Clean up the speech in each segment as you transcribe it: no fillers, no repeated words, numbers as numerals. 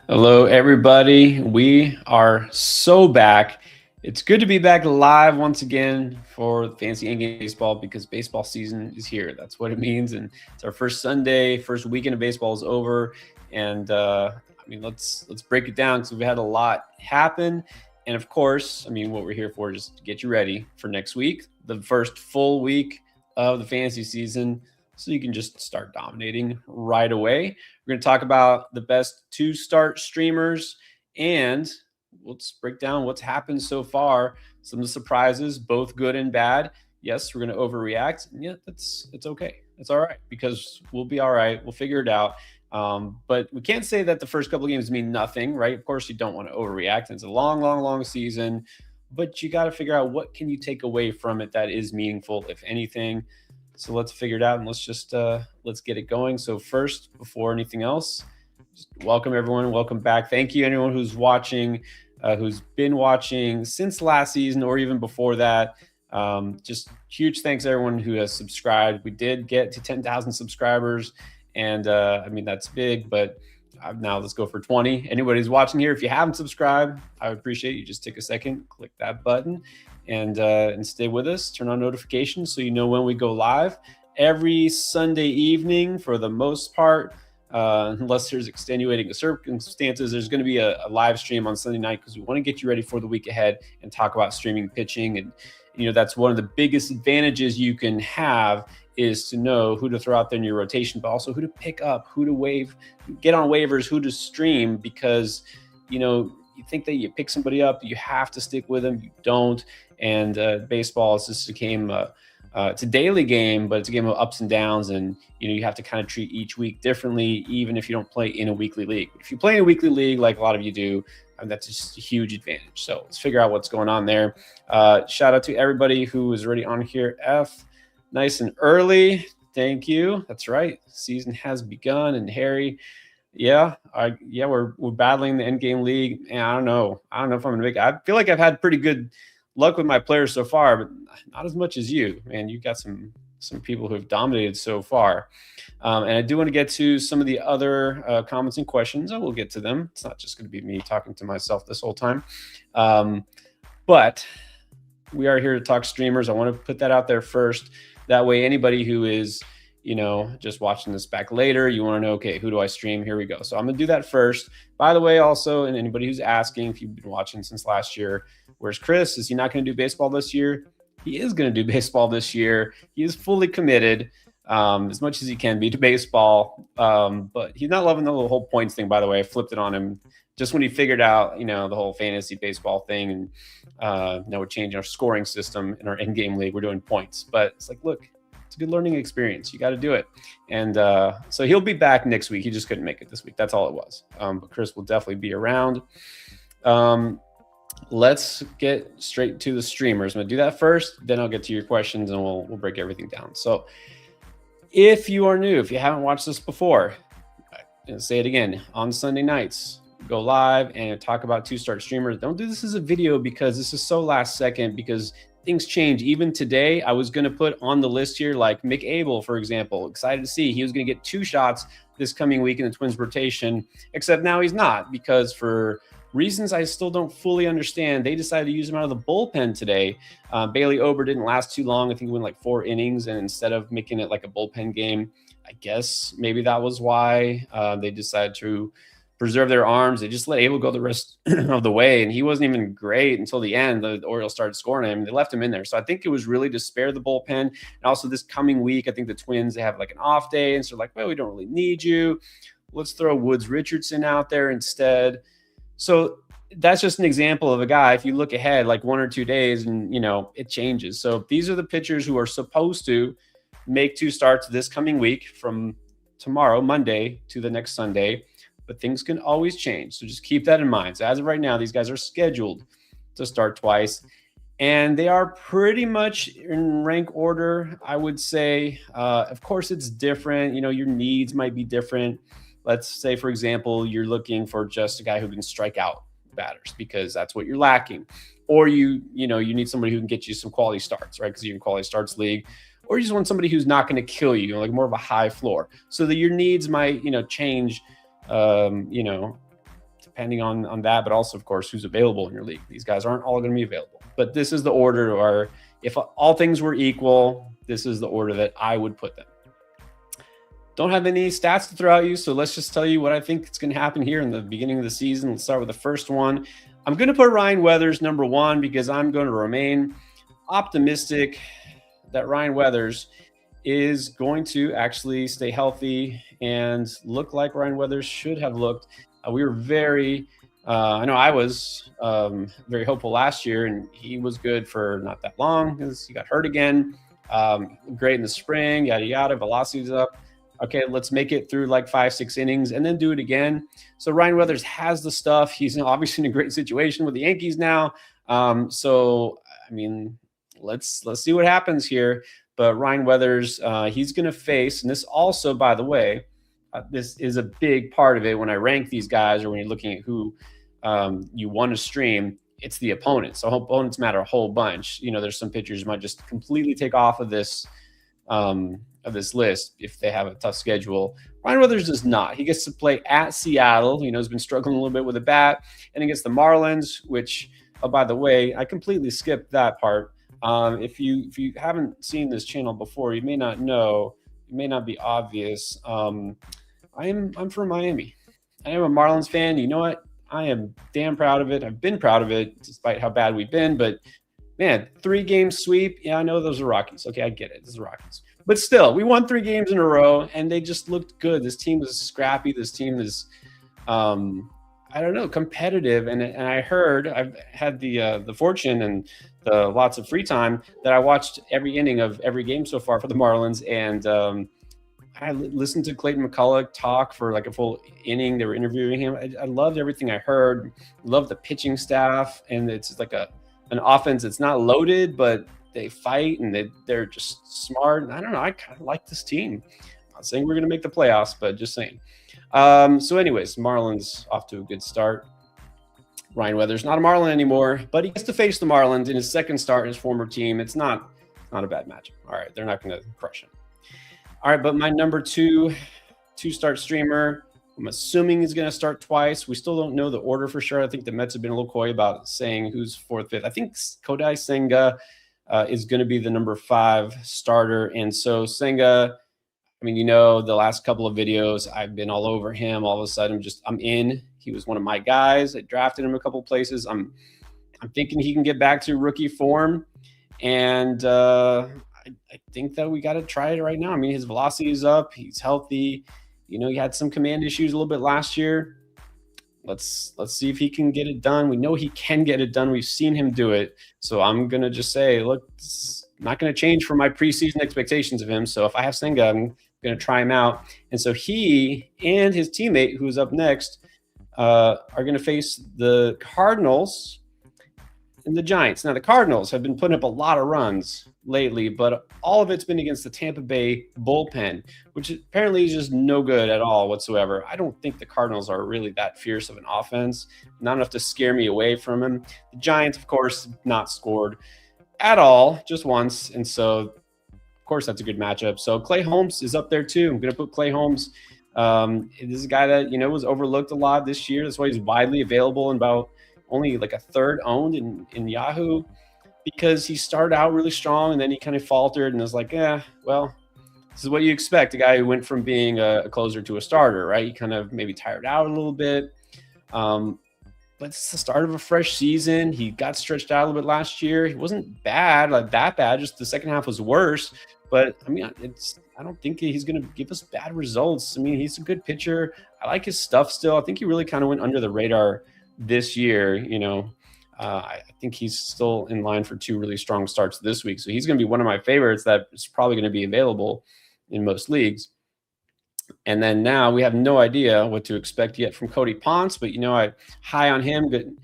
Hello, everybody. We are so back. It's good to be back live once again for Fantasy Endgame Baseball because baseball season is here. That's what it means, and it's our first Sunday, first weekend of baseball is over, and let's break it down because we've had a lot happen, and of course, what we're here for is to get you ready for next week, the first full week of the fantasy season, so you can just start dominating right away. We're going to talk about the best two start streamers and let's break down what's happened so far. Some of the surprises, both good and bad. Yes, we're going to overreact. And yeah, it's okay. It's all right because we'll be all right. We'll figure it out. But we can't say that the first couple of games mean nothing, right? Of course, you don't want to overreact. It's a long, long, long season, but you got to figure out what can you take away from it that is meaningful, if anything. So let's figure it out and let's get it going. So first, before anything else, just welcome everyone. Welcome back. Thank you anyone who's watching, who's been watching since last season or even before that. Just huge thanks to everyone who has subscribed. We did get to 10,000 subscribers, and that's big. But now let's go for 20. Anybody who's watching here, if you haven't subscribed, I would appreciate you just take a second, click that button, and stay with us. Turn on notifications so you know when we go live every Sunday evening for the most part. Unless there's extenuating circumstances, there's going to be a live stream on Sunday night because we want to get you ready for the week ahead and talk about streaming pitching. And that's one of the biggest advantages you can have is to know who to throw out there in your rotation, but also who to pick up, who to get on waivers, who to stream, because you think that you pick somebody up, you have to stick with them. You don't. And baseball is just a game. It's a daily game, but it's a game of ups and downs, and you have to kind of treat each week differently, even if you don't play in a weekly league. If you play in a weekly league, like a lot of you do, that's just a huge advantage. So let's figure out what's going on there. Shout out to everybody who is already on here. F, nice and early. Thank you. That's right. Season has begun, and Harry. Yeah, we're battling the Endgame League, and I don't know if I'm gonna make it. I feel like I've had pretty good luck with my players so far, but not as much as you, man. You got some people who have dominated so far. And I do want to get to some of the other comments and questions. I will get to them. It's not just going to be me talking to myself this whole time. But we are here to talk streamers. I want to put that out there first. That way, anybody who is just watching this back later, you want to know, okay, who do I stream? Here we go. So I'm going to do that first. By the way, also, and anybody who's asking, if you've been watching since last year, where's Chris? Is he not going to do baseball this year? He is going to do baseball this year. He is fully committed as much as he can be to baseball. But he's not loving the whole points thing, by the way. I flipped it on him just when he figured out, the whole fantasy baseball thing. And now we're changing our scoring system in our Endgame League. We're doing points. But it's like, look, it's a good learning experience. You got to do it. And so he'll be back next week. He just couldn't make it this week. That's all it was. But Chris will definitely be around. Let's get straight to the streamers. I'm going to do that first. Then I'll get to your questions and we'll break everything down. So if you are new, if you haven't watched this before, I'll say it again. On Sunday nights, go live and talk about two-start streamers. Don't do this as a video because this is so last second, because things change. Even today, I was going to put on the list here like Mick Abel, for example. Excited to see he was going to get 2 shots this coming week in the Twins rotation, except now he's not, because for reasons I still don't fully understand, they decided to use him out of the bullpen today. Bailey Ober didn't last too long. I think he went like 4 innings, and instead of making it like a bullpen game, I guess maybe that was why they decided to preserve their arms. They just let Abel go the rest of the way, and he wasn't even great until the end. The Orioles started scoring him. They left him in there. So I think it was really to spare the bullpen. And also this coming week, I think the Twins, they have like an off day, and so like, well, we don't really need you. Let's throw Woods Richardson out there instead. So that's just an example of a guy. If you look ahead like 1 or 2 days and, it changes. So these are the pitchers who are supposed to make 2 starts this coming week from tomorrow, Monday, to the next Sunday. But things can always change. So just keep that in mind. So as of right now, these guys are scheduled to start twice. And they are pretty much in rank order, I would say. Of course, it's different. Your needs might be different. Let's say, for example, you're looking for just a guy who can strike out batters because that's what you're lacking. Or you need somebody who can get you some quality starts, right? Because you're in quality starts league. Or you just want somebody who's not going to kill you, like more of a high floor. So that your needs might, change, depending on that, but also, of course, who's available in your league. These guys aren't all going to be available. But this is the order, or if all things were equal, this is the order that I would put them. Don't have any stats to throw at you, so let's just tell you what I think is going to happen here in the beginning of the season. Let's start with the first one. I'm going to put Ryan Weathers number 1 because I'm going to remain optimistic that Ryan Weathers is going to actually stay healthy and look like Ryan Weathers should have looked. We were very, I know I was very hopeful last year, and he was good for not that long because he got hurt again. Great in the spring, yada, yada, velocity's up. Okay, let's make it through like 5-6 innings and then do it again. So Ryan Weathers has the stuff. He's obviously in a great situation with the Yankees now. So, I mean, let's see what happens here. But Ryan Weathers, he's going to face, and this also, by the way, this is a big part of it when I rank these guys or when you're looking at who you want to stream, it's the opponents. So opponents matter a whole bunch. You know, there's some pitchers who might just completely take off of this list if they have a tough schedule. Ryan Weathers does not. He gets to play at Seattle. You know, he's been struggling a little bit with a bat, and against the Marlins, which, oh, by the way, I completely skipped that part. If you haven't seen this channel before, you may not know. It may not be obvious. I'm from Miami. I am a Marlins fan. You know what? I am damn proud of it. I've been proud of it despite how bad we've been. But man, 3-game sweep. Yeah, I know those are Rockies. Okay, I get it. This is Rockies. But still, we won 3 games in a row, and they just looked good. This team was scrappy. This team is, I don't know, competitive. And I heard, I've had the fortune and the lots of free time that I watched every inning of every game so far for the Marlins. And I listened to Clayton McCullough talk for like a full inning. They were interviewing him. I loved everything I heard. Loved the pitching staff. And it's like an offense that's not loaded, but they fight and they're just smart. I don't know. I kind of like this team. I'm not saying we're going to make the playoffs, but just saying. So anyways, Marlins off to a good start. Ryan Weathers not a Marlin anymore, but he gets to face the Marlins in his second start in his former team. It's not a bad matchup. All right, they're not going to crush him. All right, but my number 2 start streamer, I'm assuming he's going to start twice. We still don't know the order for sure. I think the Mets have been a little coy about saying who's 4th, 5th. I think Kodai Senga is going to be the number 5 starter. And so Senga, I mean, you know, the last couple of videos, I've been all over him. All of a sudden, I'm in. He was one of my guys. I drafted him a couple places. I'm thinking he can get back to rookie form. And I think that we got to try it right now. I mean, his velocity is up. He's healthy. You know, he had some command issues a little bit last year. Let's see if he can get it done. We know he can get it done. We've seen him do it. So I'm going to just say, look, it's not going to change from my preseason expectations of him. So if I have Senga, I'm going to try him out. And so he and his teammate, who's up next, are going to face the Cardinals and the Giants. Now, the Cardinals have been putting up a lot of runs lately, but all of it's been against the Tampa Bay bullpen, which apparently is just no good at all whatsoever. I don't think the Cardinals are really that fierce of an offense, not enough to scare me away from him. The Giants, of course, not scored at all, just once. And so, of course, that's a good matchup. So Clay Holmes is up there too. I'm going to put Clay Holmes. This is a guy that, you know, was overlooked a lot this year. That's why he's widely available and about only like a third owned in Yahoo, because he started out really strong and then he kind of faltered and was like, well, this is what you expect. A guy who went from being a closer to a starter, right? He kind of maybe tired out a little bit. But it's the start of a fresh season. He got stretched out a little bit last year. He wasn't bad, like that bad. Just the second half was worse. But I mean, I don't think he's going to give us bad results. I mean, he's a good pitcher. I like his stuff still. I think he really kind of went under the radar this year. You know, I think he's still in line for 2 really strong starts this week. So he's going to be one of my favorites that is probably going to be available in most leagues. And then now we have no idea what to expect yet from Cody Ponce, but, you know, I'm high on him. Good.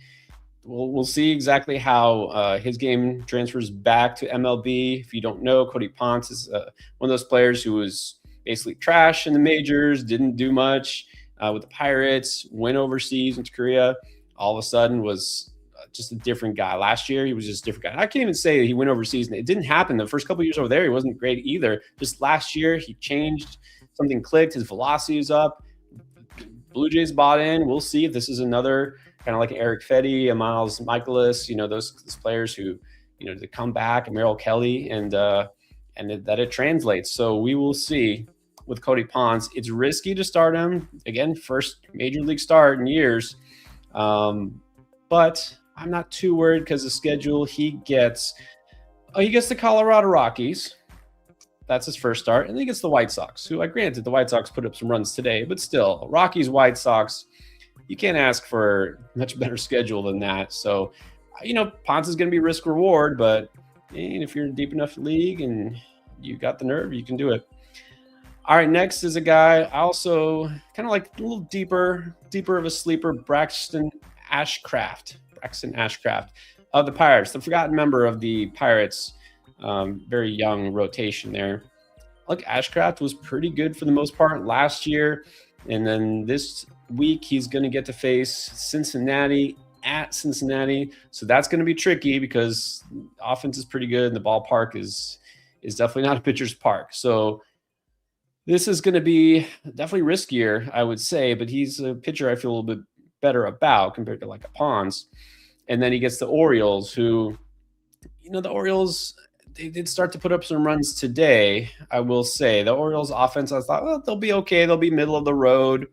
We'll see exactly how his game transfers back to MLB. If you don't know, Cody Ponce is one of those players who was basically trash in the majors, didn't do much with the Pirates, went overseas into Korea, all of a sudden was just a different guy. Last year, he was just a different guy. I can't even say that he went overseas. And it didn't happen. The first couple of years over there, he wasn't great either. Just last year, he changed. Something clicked. His velocity is up. Blue Jays bought in. We'll see if this is another kind of like Eric Fetty, a Miles Michaelis, those players who, to come back, and Merrill Kelly, and that it translates. So we will see with Cody Ponce. It's risky to start him again, first major league start in years, but I'm not too worried because the schedule he gets the Colorado Rockies. That's his first start. And then he gets the White Sox, who, granted, the White Sox put up some runs today, but still, Rockies, White Sox, you can't ask for much better schedule than that. So, Ponce is going to be risk reward, but if you're in a deep enough league and you got the nerve, you can do it. All right, next is a guy I also kind of like, a little deeper of a sleeper, Braxton Ashcraft of the Pirates, the forgotten member of the Pirates. Very young rotation there. Look, Ashcraft was pretty good for the most part last year. And then this week, he's going to get to face Cincinnati at Cincinnati. So that's going to be tricky because offense is pretty good and the ballpark is definitely not a pitcher's park. So this is going to be definitely riskier, I would say, but he's a pitcher I feel a little bit better about compared to like a Ponce. And then he gets the Orioles, who, the Orioles, they did start to put up some runs today. I will say the Orioles offense, I thought, well, they'll be okay. They'll be middle of the road.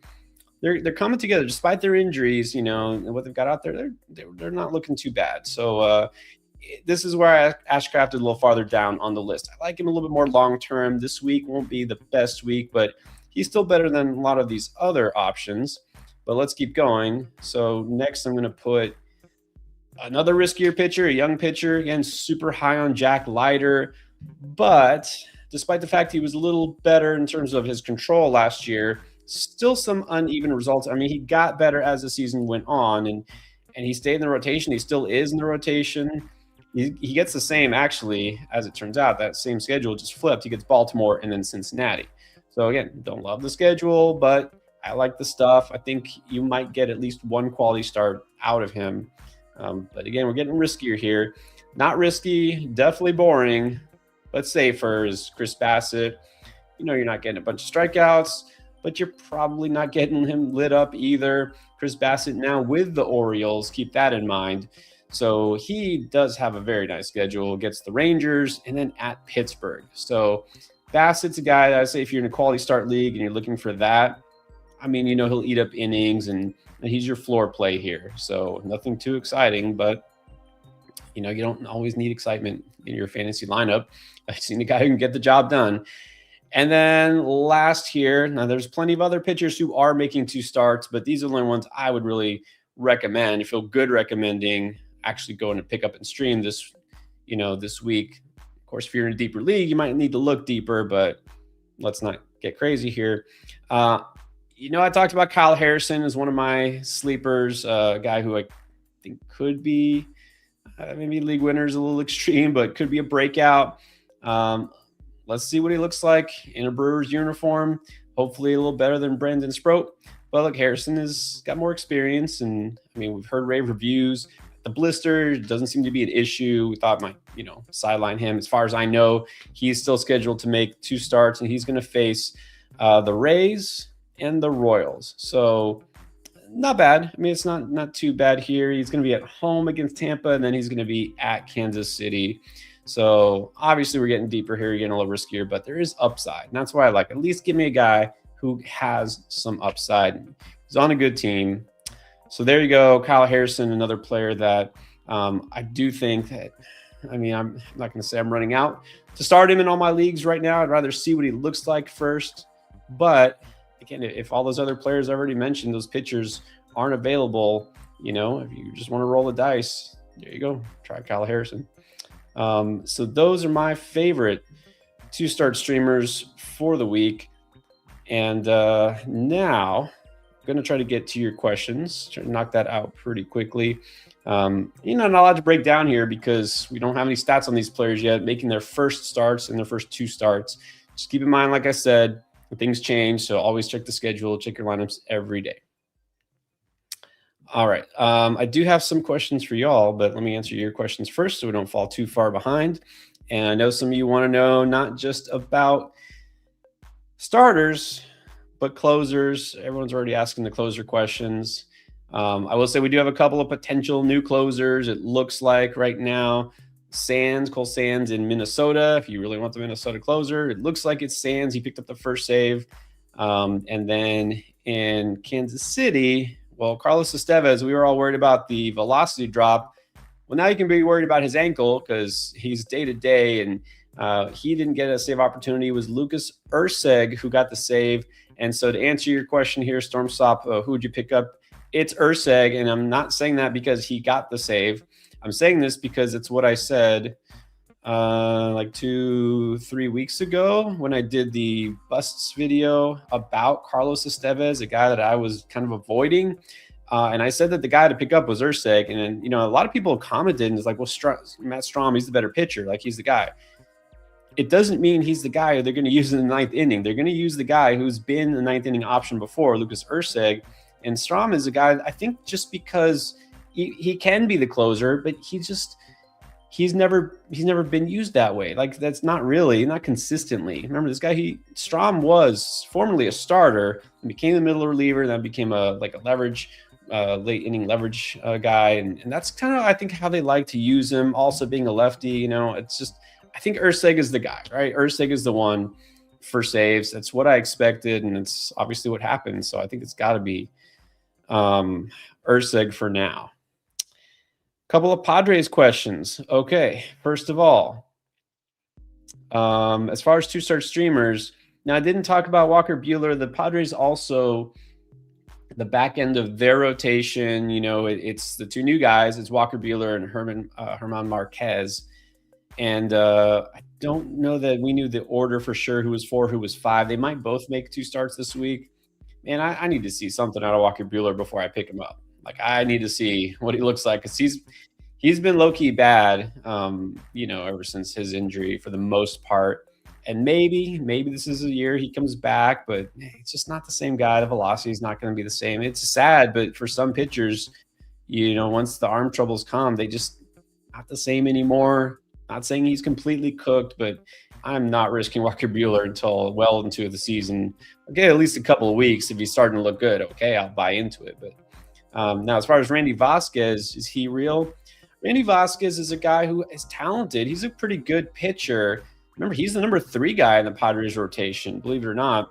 They're coming together despite their injuries, and what they've got out there. They're not looking too bad. So this is where Ashcraft is a little farther down on the list. I like him a little bit more long-term. This week won't be the best week, but he's still better than a lot of these other options. But let's keep going. So next I'm going to put another riskier pitcher, a young pitcher, again, super high on Jack Leiter. But despite the fact he was a little better in terms of his control last year, still some uneven results. I mean, he got better as the season went on, and he stayed in the rotation. He still is in the rotation. He gets the same, actually, as it turns out. That same schedule just flipped. He gets Baltimore and then Cincinnati. So, again, don't love the schedule, but I like the stuff. I think you might get at least one quality start out of him. But again, we're getting riskier here. Not risky, definitely boring, but safer is Chris Bassitt. You're not getting a bunch of strikeouts, but you're probably not getting him lit up either. Chris Bassitt now with the Orioles, keep that in mind. So he does have a very nice schedule, gets the Rangers and then at Pittsburgh. So Bassitt's a guy that I say if you're in a quality start league and you're looking for that, I mean, he'll eat up innings and he's your floor play here. So nothing too exciting, but you don't always need excitement in your fantasy lineup. I've seen a guy who can get the job done. And then last here, now there's plenty of other pitchers who are making 2 starts, but these are the only ones I would really recommend. You feel good recommending actually going to pick up and stream this week. Of course, if you're in a deeper league, you might need to look deeper, but let's not get crazy here. I talked about Kyle Harrison as one of my sleepers, a guy who I think could be maybe league winners a little extreme, but could be a breakout. Let's see what he looks like in a Brewers uniform. Hopefully a little better than Brandon Sproat. But look, Harrison has got more experience, and we've heard rave reviews. The blister doesn't seem to be an issue. We thought might, sideline him. As far as I know, he's still scheduled to make 2 starts, and he's going to face the Rays and the Royals. So not bad. It's not too bad here. He's going to be at home against Tampa, and then he's going to be at Kansas City. So obviously we're getting deeper here, getting a little riskier, but there is upside. And that's why I like, at least give me a guy who has some upside. He's on a good team. So there you go. Kyle Harrison, another player that I do think that, I'm not going to say I'm running out to start him in all my leagues right now. I'd rather see what he looks like first. But again, if all those other players I already mentioned, those pitchers aren't available, if you just want to roll the dice, there you go. Try Kyle Harrison. So those are my favorite 2-start streamers for the week. And now I'm going to try to get to your questions, try to knock that out pretty quickly. Not a lot to break down here because we don't have any stats on these players yet, making their first starts and their first 2 starts. Just keep in mind, like I said, things change. So always check the schedule, check your lineups every day. All right. I do have some questions for y'all, but let me answer your questions first so we don't fall too far behind. And I know some of you want to know not just about starters, but closers, everyone's already asking the closer questions. I will say we do have a couple of potential new closers. It looks like right now, Cole Sands in Minnesota. If you really want the Minnesota closer, it looks like it's Sands. He picked up the first save. And then in Kansas City, well, Carlos Estevez, we were all worried about the velocity drop. Well, now you can be worried about his ankle because he's day to day, and he didn't get a save opportunity. It was Lucas Erceg who got the save. And so to answer your question here, StormStop, who would you pick up? It's Erceg, and I'm not saying that because he got the save. I'm saying this because it's what I said like 2-3 weeks ago when I did the busts video about Carlos Estevez, a guy that I was kind of avoiding. And I said that the guy to pick up was Erceg. And then, a lot of people commented and it's like, well, Matt Strom, he's the better pitcher. Like, he's the guy. It doesn't mean he's the guy they're going to use in the ninth inning. They're going to use the guy who's been the ninth inning option before, Lucas Erceg. And Strom is a guy, I think, just because he can be the closer, but he's never been used that way. Like, that's not consistently. Remember, this guy, Strom was formerly a starter and became the middle reliever, and then became a leverage, late inning leverage guy. And that's kind of, I think, how they like to use him. Also being a lefty, it's just, I think Erceg is the guy, right? Erceg is the one for saves. That's what I expected, and it's obviously what happened. So I think it's got to be Erceg for now. Couple of Padres questions. Okay, first of all, as far as two-start streamers, now I didn't talk about Walker Buehler. The Padres also, the back end of their rotation, it's the two new guys. It's Walker Buehler and Herman Marquez. And I don't know that we knew the order for sure, who was 4, who was 5. They might both make 2 starts this week. Man, I need to see something out of Walker Buehler before I pick him up. Like, I need to see what he looks like, because he's been low-key bad, ever since his injury for the most part. And maybe this is a year he comes back, but it's just not the same guy. The velocity is not going to be the same. It's sad, but for some pitchers, once the arm troubles come, they just not the same anymore. Not saying he's completely cooked, but I'm not risking Walker Buehler until well into the season. Okay, at least a couple of weeks. If he's starting to look good, okay, I'll buy into it. But now, as far as Randy Vasquez, is he real? Randy Vasquez is a guy who is talented. He's a pretty good pitcher. Remember, he's the number 3 guy in the Padres rotation, believe it or not.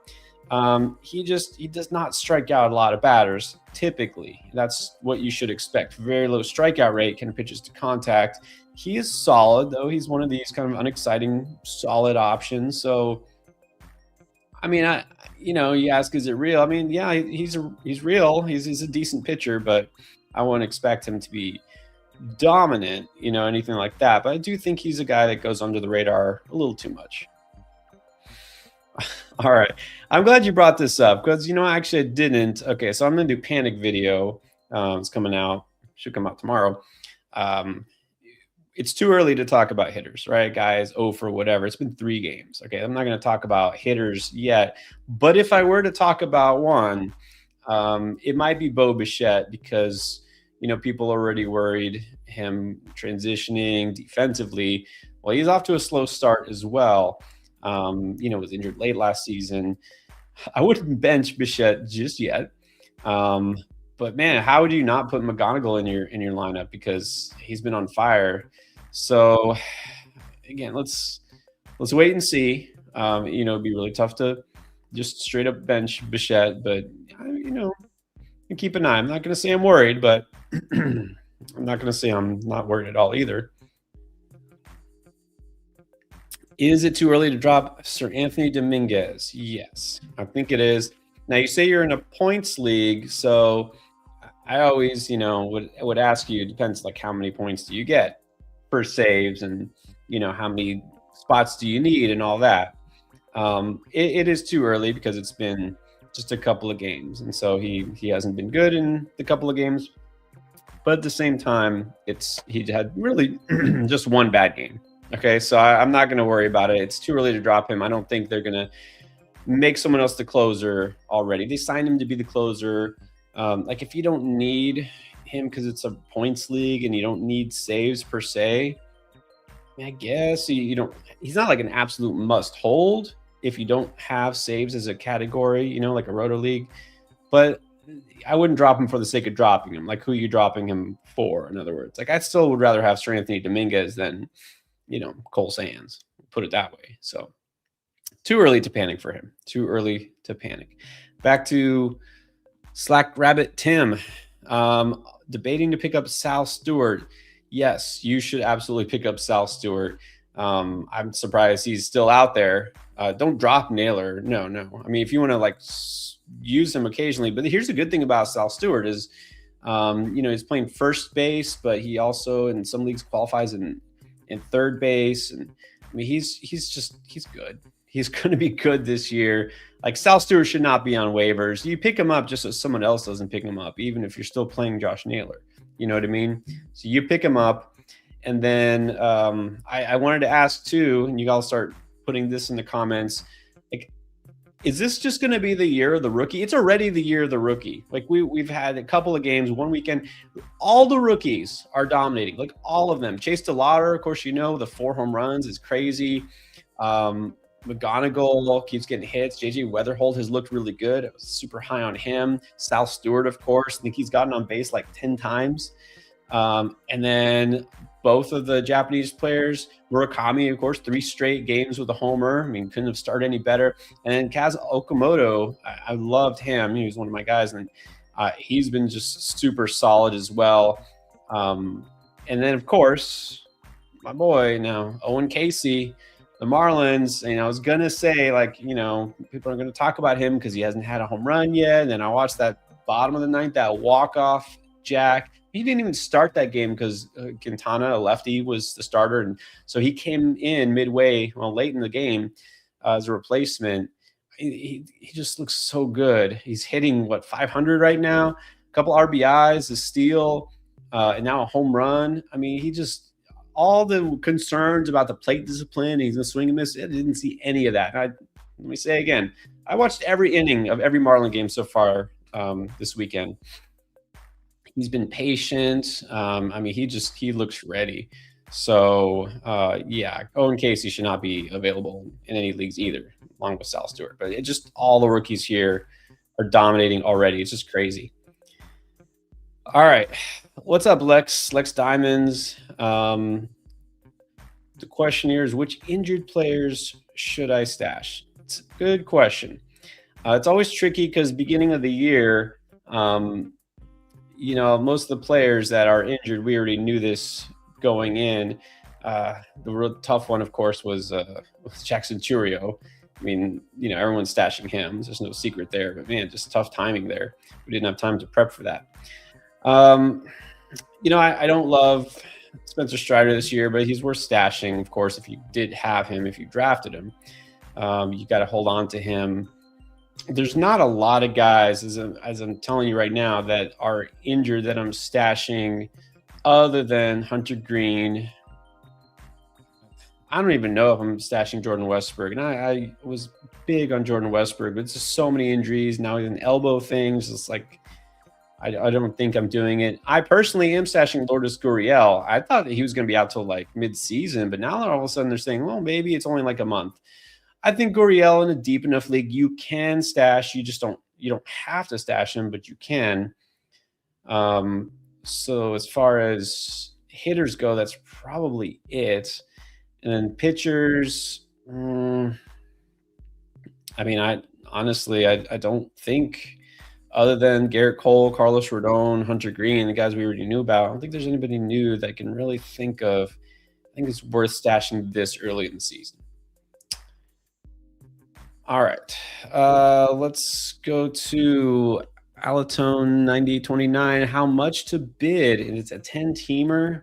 He does not strike out a lot of batters, typically. That's what you should expect. Very low strikeout rate, kind of pitches to contact. He is solid, though. He's one of these kind of unexciting, solid options. So, I mean, you ask, is it real? I mean, yeah, he's real. He's a decent pitcher, but I wouldn't expect him to be dominant, anything like that. But I do think he's a guy that goes under the radar a little too much. All right. I'm glad you brought this up because, actually I didn't. Okay, so I'm going to do panic video. It's coming out. Should come out tomorrow. It's too early to talk about hitters, right, guys? For whatever. It's been 3 games. Okay, I'm not going to talk about hitters yet. But if I were to talk about one, it might be Bo Bichette because, people are already worried him transitioning defensively. Well, he's off to a slow start as well. Was injured late last season. I wouldn't bench Bichette just yet. But man, how would you not put McGonigal in your lineup, because he's been on fire? So again, let's wait and see. It'd be really tough to just straight up bench Bichette, but keep an eye. I'm not going to say I'm worried, but I'm not going to say I'm not worried at all either. Is it too early to drop Sir Anthony Dominguez? Yes, I think it is. Now, you say you're in a points league, so I always, would ask you, it depends, like, how many points do you get per saves, and, how many spots do you need and all that. It is too early because it's been just a couple of games, and so he hasn't been good in the couple of games. But at the same time, he had really just one bad game. Okay, so I'm not going to worry about it. It's too early to drop him. I don't think they're going to make someone else the closer already. They signed him to be the closer. If you don't need him because it's a points league and you don't need saves per se, I guess you don't. He's not like an absolute must hold, if you don't have saves as a category, like a roto league. But I wouldn't drop him for the sake of dropping him. Like, who are you dropping him for? In other words, like, I still would rather have Sir Anthony Dominguez than, Cole Sands. Put it that way. So too early to panic for him. Too early to panic. Back to Slack Rabbit Tim. Debating to pick up Sal Stewart. Yes, you should absolutely pick up Sal Stewart. I'm surprised he's still out there. Don't drop Naylor. No. I mean, if you want to use him occasionally, but here's the good thing about Sal Stewart is, he's playing first base, but he also in some leagues qualifies in third base. And I mean, he's good. He's going to be good this year. Like, Sal Stewart should not be on waivers. You pick him up just so someone else doesn't pick him up, even if you're still playing Josh Naylor. You know what I mean? So you pick him up. And then I wanted to ask too, and you all start putting this in the comments, like, is this just going to be the year of the rookie? It's already the year of the rookie. Like, we've had a couple of games, one weekend, all the rookies are dominating, like all of them. Chase DeLauder, of course, the 4 home runs is crazy. McGonigal keeps getting hits. JJ Weatherholt has looked really good. I was super high on him. Sal Stewart, of course. I think he's gotten on base like 10 times. And then both of the Japanese players, Murakami, of course, 3 straight games with a homer. I mean, couldn't have started any better. And then Kaz Okamoto, I loved him. He was one of my guys, and he's been just super solid as well. And then, of course, my boy now, Owen Casey, the Marlins. I was going to say, people are going to talk about him because he hasn't had a home run yet. And then I watched that bottom of the ninth, that walk-off jack. He didn't even start that game because Quintana, a lefty, was the starter. And so he came in midway, late in the game as a replacement. He just looks so good. He's hitting, 500 right now? A couple RBIs, a steal, and now a home run. I mean, all the concerns about the plate discipline, he's going to swing and miss. I didn't see any of that. Let me say again, I watched every inning of every Marlin game so far this weekend. He's been patient. I mean, he looks ready. So, Owen Casey should not be available in any leagues either, along with Sal Stewart. But all the rookies here are dominating already. It's just crazy. All right. What's up, Lex? Lex Diamonds. The question here is, which injured players should I stash? It's a good question. It's always tricky because beginning of the year, most of the players that are injured, we already knew this going in. The real tough one, of course, was Jackson Churio. I mean, everyone's stashing him. There's no secret there. But, man, just tough timing there. We didn't have time to prep for that. I don't love Spencer Strider this year, but he's worth stashing, of course, if you did have him, if you drafted him. You got to hold on to him. There's not a lot of guys, as I'm telling you right now, that are injured that I'm stashing other than Hunter Green. I don't even know if I'm stashing Jordan Westburg. And I was big on Jordan Westburg, but it's just so many injuries. Now he's in elbow things. It's like, I don't think I'm doing it. I personally am stashing Lourdes Gurriel. I thought that he was going to be out till mid-season, but now all of a sudden they're saying, well, maybe it's only a month. I think Gurriel in a deep enough league, you can stash. You don't have to stash him, but you can. So as far as hitters go, that's probably it. And then pitchers, I don't think, other than Garrett Cole, Carlos Rodon, Hunter Green, the guys we already knew about, I don't think there's anybody new that I can really think of. I think it's worth stashing this early in the season. All right. Let's go to Alatone 9029. How much to bid? And it's a 10-teamer.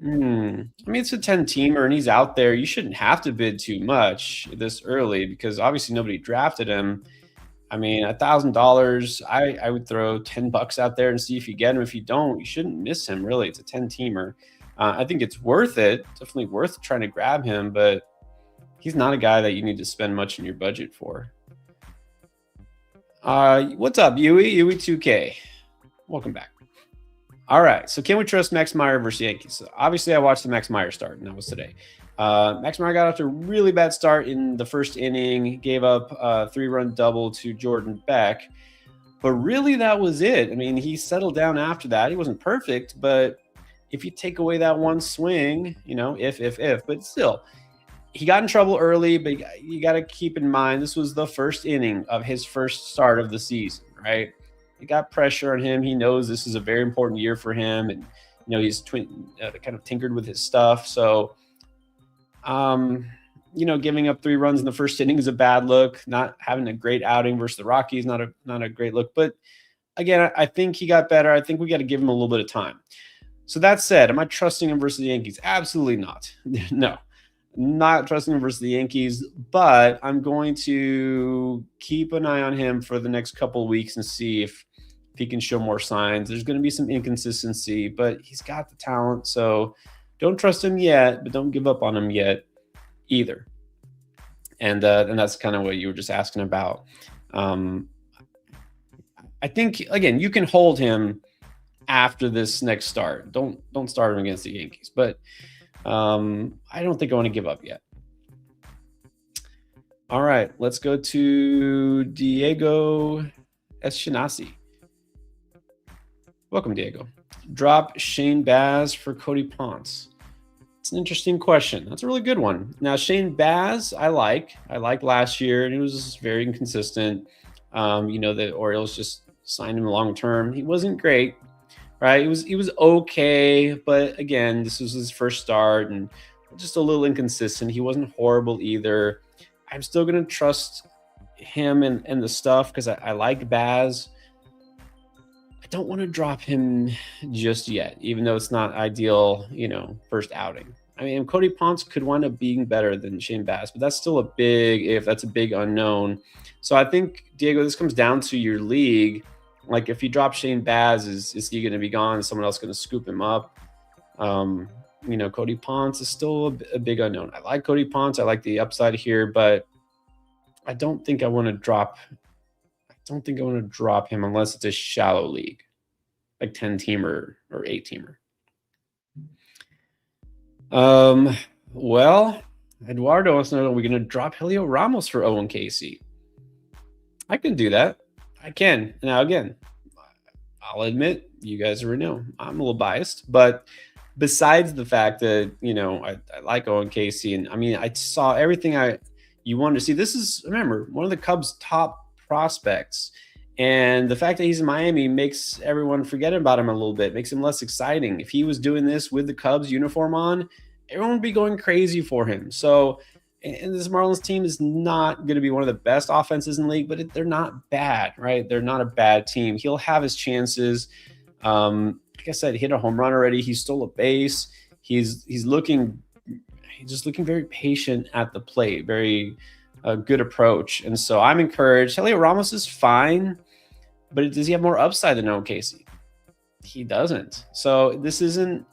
It's a 10-teamer and he's out there. You shouldn't have to bid too much this early because obviously nobody drafted him. I mean, $1,000, I would throw $10 out there and see if you get him. If you don't, you shouldn't miss him, really. It's a 10-teamer. I think it's worth it. Definitely worth trying to grab him, but he's not a guy that you need to spend much in your budget for. What's up, Yui? Yui 2K. Welcome back. All right, so can we trust Max Meyer versus Yankees? So obviously, I watched the Max Meyer start, and that was today. Max Meyer got off to a really bad start in the first inning, gave up a 3-run double to Jordan Beck. But really, that was it. I mean, he settled down after that. He wasn't perfect, but if you take away that one swing, if, but still, he got in trouble early. But you got to keep in mind, this was the first inning of his first start of the season, right? He got pressure on him. He knows this is a very important year for him, and he's kind of tinkered with his stuff. So, giving up 3 runs in the first inning is a bad look. Not having a great outing versus the Rockies, not a great look. But again, I think he got better. I think we got to give him a little bit of time. So that said, am I trusting him versus the Yankees? Absolutely not. No, not trusting him versus the Yankees. But I'm going to keep an eye on him for the next couple of weeks and see if he can show more signs. There's going to be some inconsistency, but he's got the talent. So don't trust him yet, but don't give up on him yet either. And that's kind of what you were just asking about. I think, again, you can hold him after this next start. Don't start him against the Yankees. But I don't think I want to give up yet. All right, let's go to Diego Eschinasi. Welcome, Diego. Drop Shane Baz for Cody Ponce. It's an interesting question. That's a really good one. Now, Shane Baz, I liked last year, and he was very inconsistent. The Orioles just signed him long term. He wasn't great, right? He was okay, but again, this was his first start and just a little inconsistent. He wasn't horrible either. I'm still gonna trust him and the stuff because I like Baz. I don't want to drop him just yet, even though it's not ideal, first outing. I mean, Cody Ponce could wind up being better than Shane Baz, but that's still a big if. That's a big unknown. So I think, Diego, this comes down to your league. Like, if you drop Shane Baz, is he going to be gone? Is someone else going to scoop him up? Cody Ponce is still a big unknown. I like Cody Ponce. I like the upside here, but I don't think I want to drop him unless it's a shallow league, like 10-teamer or 8-teamer. Well, Eduardo wants to know, are we going to drop Helio Ramos for Owen Casey? I can do that. I can. Now, again, I'll admit, you guys already know I'm a little biased, but besides the fact that, I like Owen Casey, and I mean, I saw everything you wanted to see. This is, remember, one of the Cubs' top prospects. And the fact that he's in Miami makes everyone forget about him a little bit, makes him less exciting. If he was doing this with the Cubs uniform on, everyone would be going crazy for him. So, and this Marlins team is not going to be one of the best offenses in the league, but they're not bad, right? They're not a bad team. He'll have his chances. Like I said, hit a home run already. He stole a base. He's just looking very patient at the plate, very good approach. And so I'm encouraged. Helio Ramos is fine, but does he have more upside than Owen Casey? He doesn't. So this isn't,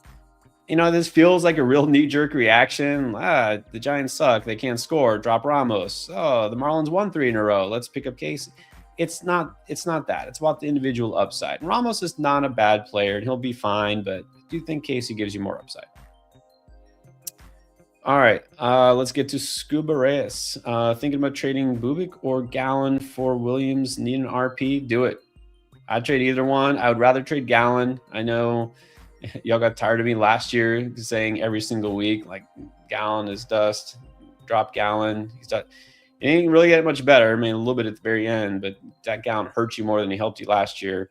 this feels like a real knee-jerk reaction. The Giants suck. They can't score. Drop Ramos. Oh, the Marlins won 3 in a row. Let's pick up Casey. It's not that. It's about the individual upside. And Ramos is not a bad player, and he'll be fine, but I do think Casey gives you more upside. All right, let's get to Scuba Reyes. Thinking about trading Bubic or Gallen for Williams. Need an RP? Do it. I'd trade either one. I would rather trade Gallen. I know y'all got tired of me last year saying every single week, like, Gallen is dust. Drop Gallen. He's done. It ain't really get much better. I mean, a little bit at the very end, but that Gallen hurt you more than he helped you last year.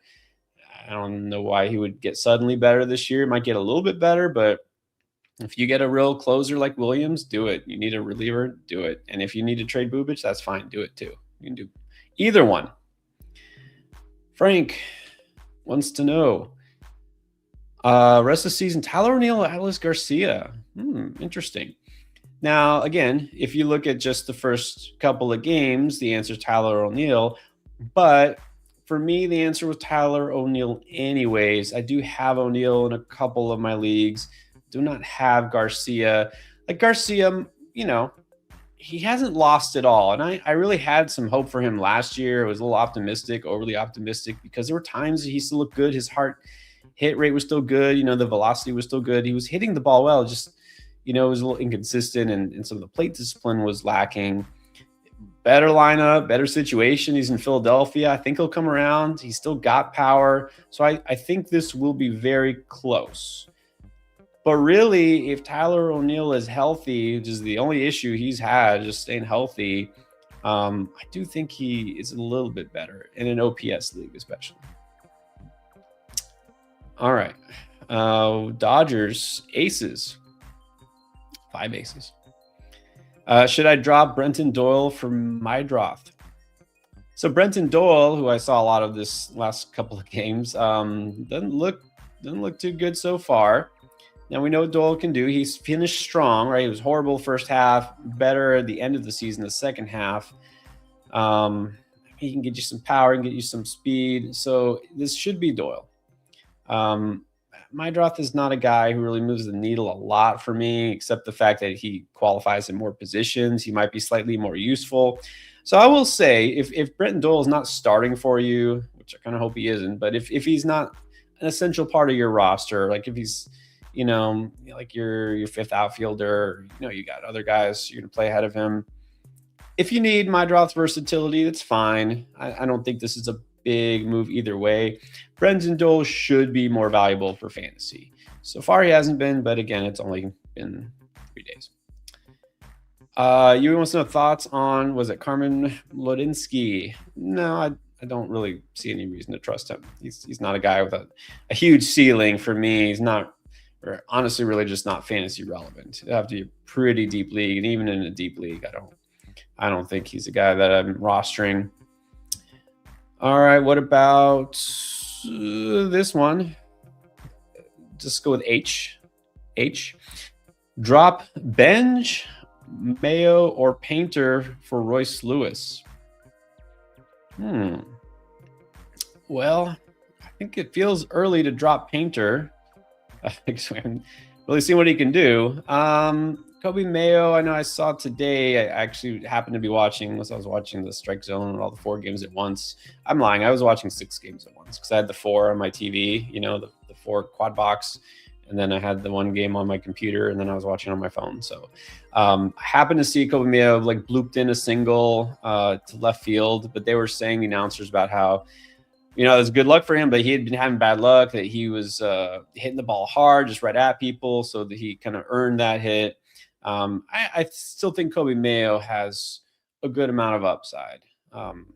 I don't know why he would get suddenly better this year. Might get a little bit better, but if you get a real closer like Williams, do it. You need a reliever, do it. And if you need to trade Bubic, that's fine. Do it too. You can do either one. Frank wants to know, rest of the season, Tyler O'Neill, Alex Garcia. Interesting. Now, again, if you look at just the first couple of games, the answer is Tyler O'Neill. But for me, the answer was Tyler O'Neill anyways. I do have O'Neill in a couple of my leagues. Do not have Garcia. Like, Garcia, he hasn't lost it all. And I really had some hope for him last year. I was a little optimistic, overly optimistic, because there were times he still looked good. His hit rate was still good. The velocity was still good. He was hitting the ball well. Just, it was a little inconsistent, and some of the plate discipline was lacking. Better lineup, better situation. He's in Philadelphia. I think he'll come around. He's still got power. So I think this will be very close. But really, if Tyler O'Neill is healthy, which is the only issue he's had, just staying healthy, I do think he is a little bit better in an OPS league, especially. All right. Dodgers, aces. 5 aces. Should I drop Brenton Doyle for Meidroth? So Brenton Doyle, who I saw a lot of this last couple of games, doesn't look too good so far. Now we know what Doyle can do. He's finished strong, right? He was horrible first half, better at the end of the season, the second half. He can get you some power and get you some speed. So this should be Doyle. Meidroth is not a guy who really moves the needle a lot for me, except the fact that he qualifies in more positions. He might be slightly more useful. So I will say, if Brenton Doyle is not starting for you, which I kind of hope he isn't, but if he's not an essential part of your roster, like if he's, like your fifth outfielder, you got other guys you're going to play ahead of him. If you need Meidroth's versatility, that's fine. I don't think this is a big move either way. Brenton Doyle should be more valuable for fantasy. So far he hasn't been, but again, it's only been 3 days. You want to know thoughts on, was it Carmen Lodinsky? No, I don't really see any reason to trust him. He's not a guy with a huge ceiling for me. He's not, or honestly, really just not fantasy relevant. It'd have to be a pretty deep league, and even in a deep league, I don't think he's a guy that I'm rostering. All right, what about this one? Just go with H. Drop Benj, Mayo, or Painter for Royce Lewis. Well, I think it feels early to drop Painter. I haven't really seen what he can do. Kobe Mayo, I know I saw today. I actually happened to be watching, I was watching the Strike Zone and all the 4 games at once. I'm lying. I was watching 6 games at once because I had the 4 on my TV, the 4 quad box. And then I had the 1 game on my computer, and then I was watching on my phone. So I happened to see Kobe Mayo blooped in a single to left field, but they were saying, the announcers, about how, it was good luck for him, but he had been having bad luck, that he was hitting the ball hard, just right at people, so that he kind of earned that hit. I still think Kobe Mayo has a good amount of upside. And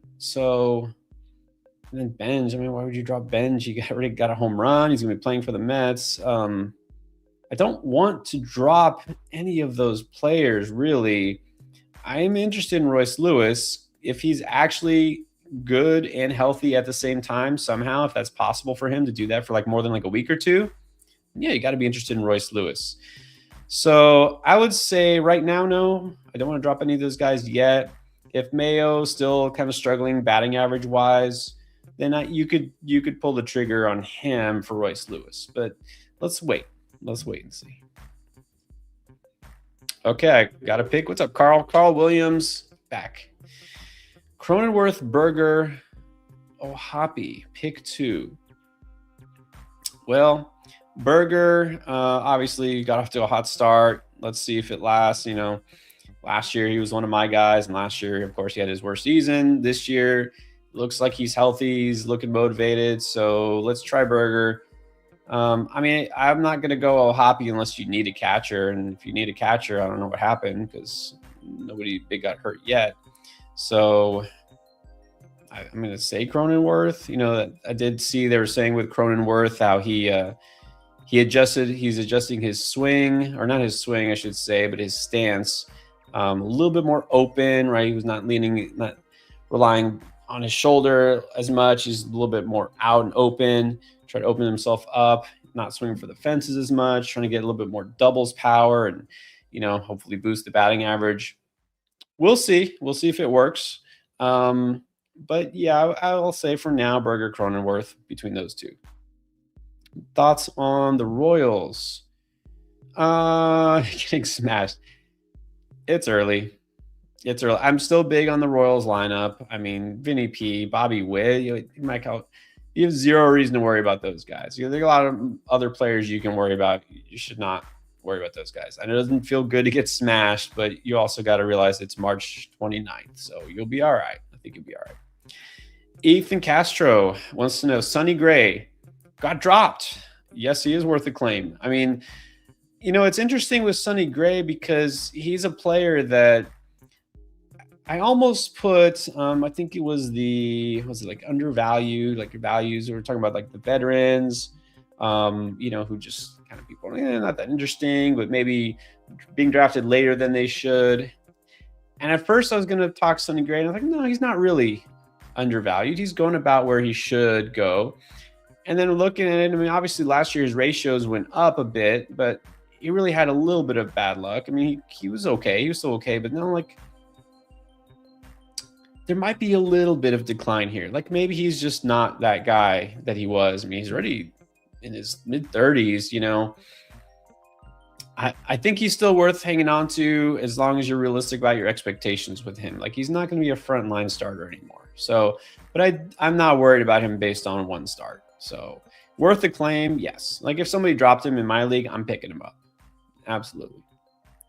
then Benj, why would you drop Benj? He already got a home run. He's going to be playing for the Mets. I don't want to drop any of those players, really. I am interested in Royce Lewis. If he's actually good and healthy at the same time, somehow, if that's possible for him to do that for more than a week or two, yeah, you got to be interested in Royce Lewis. So I would say right now, no, I don't want to drop any of those guys yet. If Mayo still kind of struggling batting average wise, then you could pull the trigger on him for Royce Lewis. But let's wait and see. Okay, I got a pick. What's up, Carl? Carl Williams back. Cronenworth, Berger, Hoppy, pick 2. Well, Berger obviously got off to a hot start. Let's see if it lasts. Last year he was one of my guys, and last year, of course, he had his worst season. This year, looks like he's healthy. He's looking motivated. So let's try Berger. I'm not going to go Hoppy unless you need a catcher. And if you need a catcher, I don't know what happened because nobody big got hurt yet. So I'm going to say Cronenworth. I did see they were saying with Cronenworth how he's adjusting his swing, or not his swing, I should say, but his stance a little bit more open, right? He was not relying on his shoulder as much. He's a little bit more out and open, trying to open himself up, not swinging for the fences as much, trying to get a little bit more doubles power and, hopefully boost the batting average. We'll see. We'll see if it works. But yeah, I'll say for now, Berger, Cronenworth between those 2. Thoughts on the Royals? Getting smashed. It's early. I'm still big on the Royals lineup. Vinny P, Bobby Witt, Mike out. You have zero reason to worry about those guys. There are a lot of other players you can worry about. You should not worry about those guys. I know it doesn't feel good to get smashed, but you also got to realize it's March 29th, so you'll be all right. I think you'll be all right. Ethan Castro wants to know, Sonny Gray got dropped. Yes, he is worth a claim. I mean, it's interesting with Sonny Gray because he's a player that I almost put, I think it was like undervalued, like your values. We were talking about like the veterans, who just kind of people, not that interesting, but maybe being drafted later than they should. And at first I was going to talk Sonny Gray, and I was like, no, he's not really undervalued. He's going about where he should go. And then looking at it, I mean, obviously last year's ratios went up a bit, but he really had a little bit of bad luck. I mean, he was okay. He was still okay, but now there might be a little bit of decline here. Like maybe he's just not that guy that he was. I mean, he's already in his mid-30s, I think he's still worth hanging on to as long as you're realistic about your expectations with him. Like he's not going to be a frontline starter anymore. So, but I'm not worried about him based on one start. So worth a claim, yes. Like if somebody dropped him in my league, I'm picking him up. Absolutely.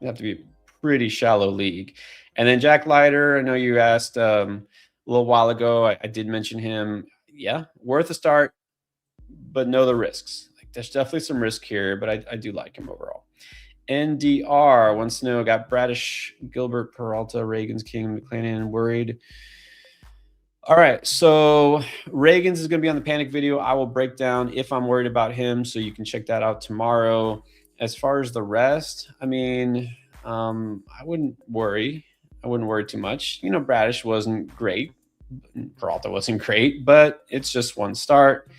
You have to be a pretty shallow league. And then Jack Leiter, I know you asked a little while ago. I did mention him. Yeah, worth a start, but know the risks. Like there's definitely some risk here, but I do like him overall. NDR wants to know, got Bradish, Gilbert, Peralta, Reagan's King, McClanahan worried. All right, so Reagan's is going to be on the panic video. I will break down if I'm worried about him, so you can check that out tomorrow. As far as the rest, I mean, I wouldn't worry. I wouldn't worry too much. Bradish wasn't great. Peralta wasn't great, but it's just one start.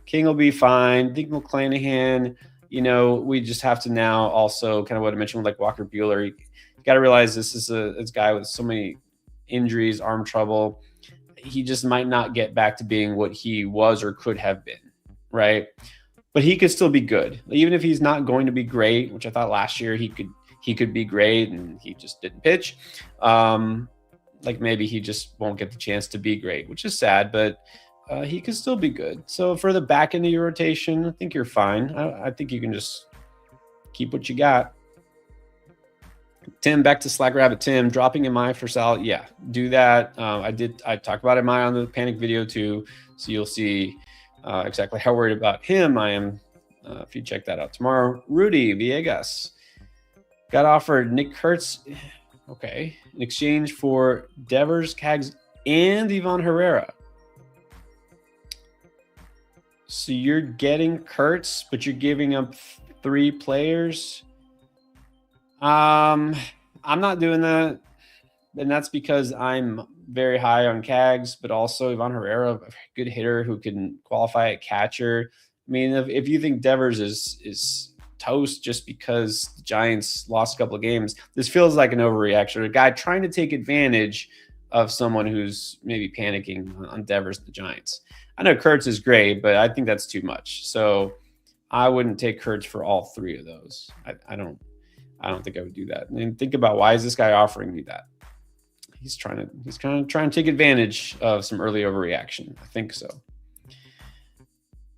King will be fine. I think McClanahan, we just have to now also kind of what I mentioned with like Walker Buehler. You got to realize this is a guy with so many injuries, arm trouble. He just might not get back to being what he was or could have been, right? But he could still be good. Even if he's not going to be great, which I thought last year he could be great and he just didn't pitch. Like maybe he just won't get the chance to be great, which is sad, but he could still be good. So for the back end of your rotation, I think you're fine. I think you can just keep what you got. Tim, back to Slack Rabbit Tim, dropping MI for Sal. Yeah, do that. I talked about MI on the panic video too, so you'll see exactly how worried about him I am if you check that out tomorrow. Rudy Villegas got offered Nick Kurtz, okay, in exchange for Devers, Cags, and Ivan Herrera. So you're getting Kurtz, but you're giving up 3 players. I'm not doing that, and that's because I'm very high on Cags, but also Ivan Herrera, a good hitter who can qualify at catcher. I mean, if you think Devers is toast just because the Giants lost a couple of games, this feels like an overreaction. A guy trying to take advantage of someone who's maybe panicking on Devers and the Giants. I know Kurtz is great, but I think that's too much. So I wouldn't take Kurtz for all 3 of those. I don't think I would do that. And think about, why is this guy offering me that? He's trying to take advantage of some early overreaction. I think so.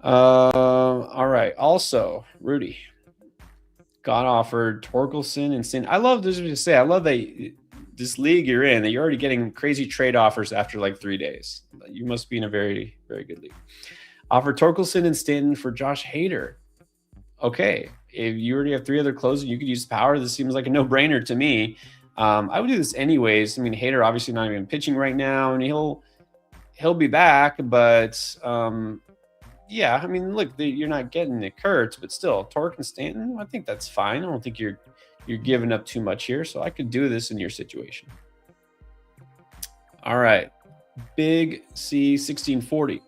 All right. Also, Rudy got offered Torkelson and Sin. I love this to say. I love that this league you're in, that you're already getting crazy trade offers after like 3 days. You must be in a very, very good league. Offered Torkelson and Stanton for Josh Hader. Okay, if you already have 3 other closers, you could use power. This seems like a no-brainer to me. I would do this anyways. I mean, Hader obviously not even pitching right now, and he'll be back. But yeah, I mean, look, you're not getting Nick Kurtz, but still, Tork and Stanton, I think that's fine. I don't think you're giving up too much here, so I could do this in your situation. All right, Big C 1640.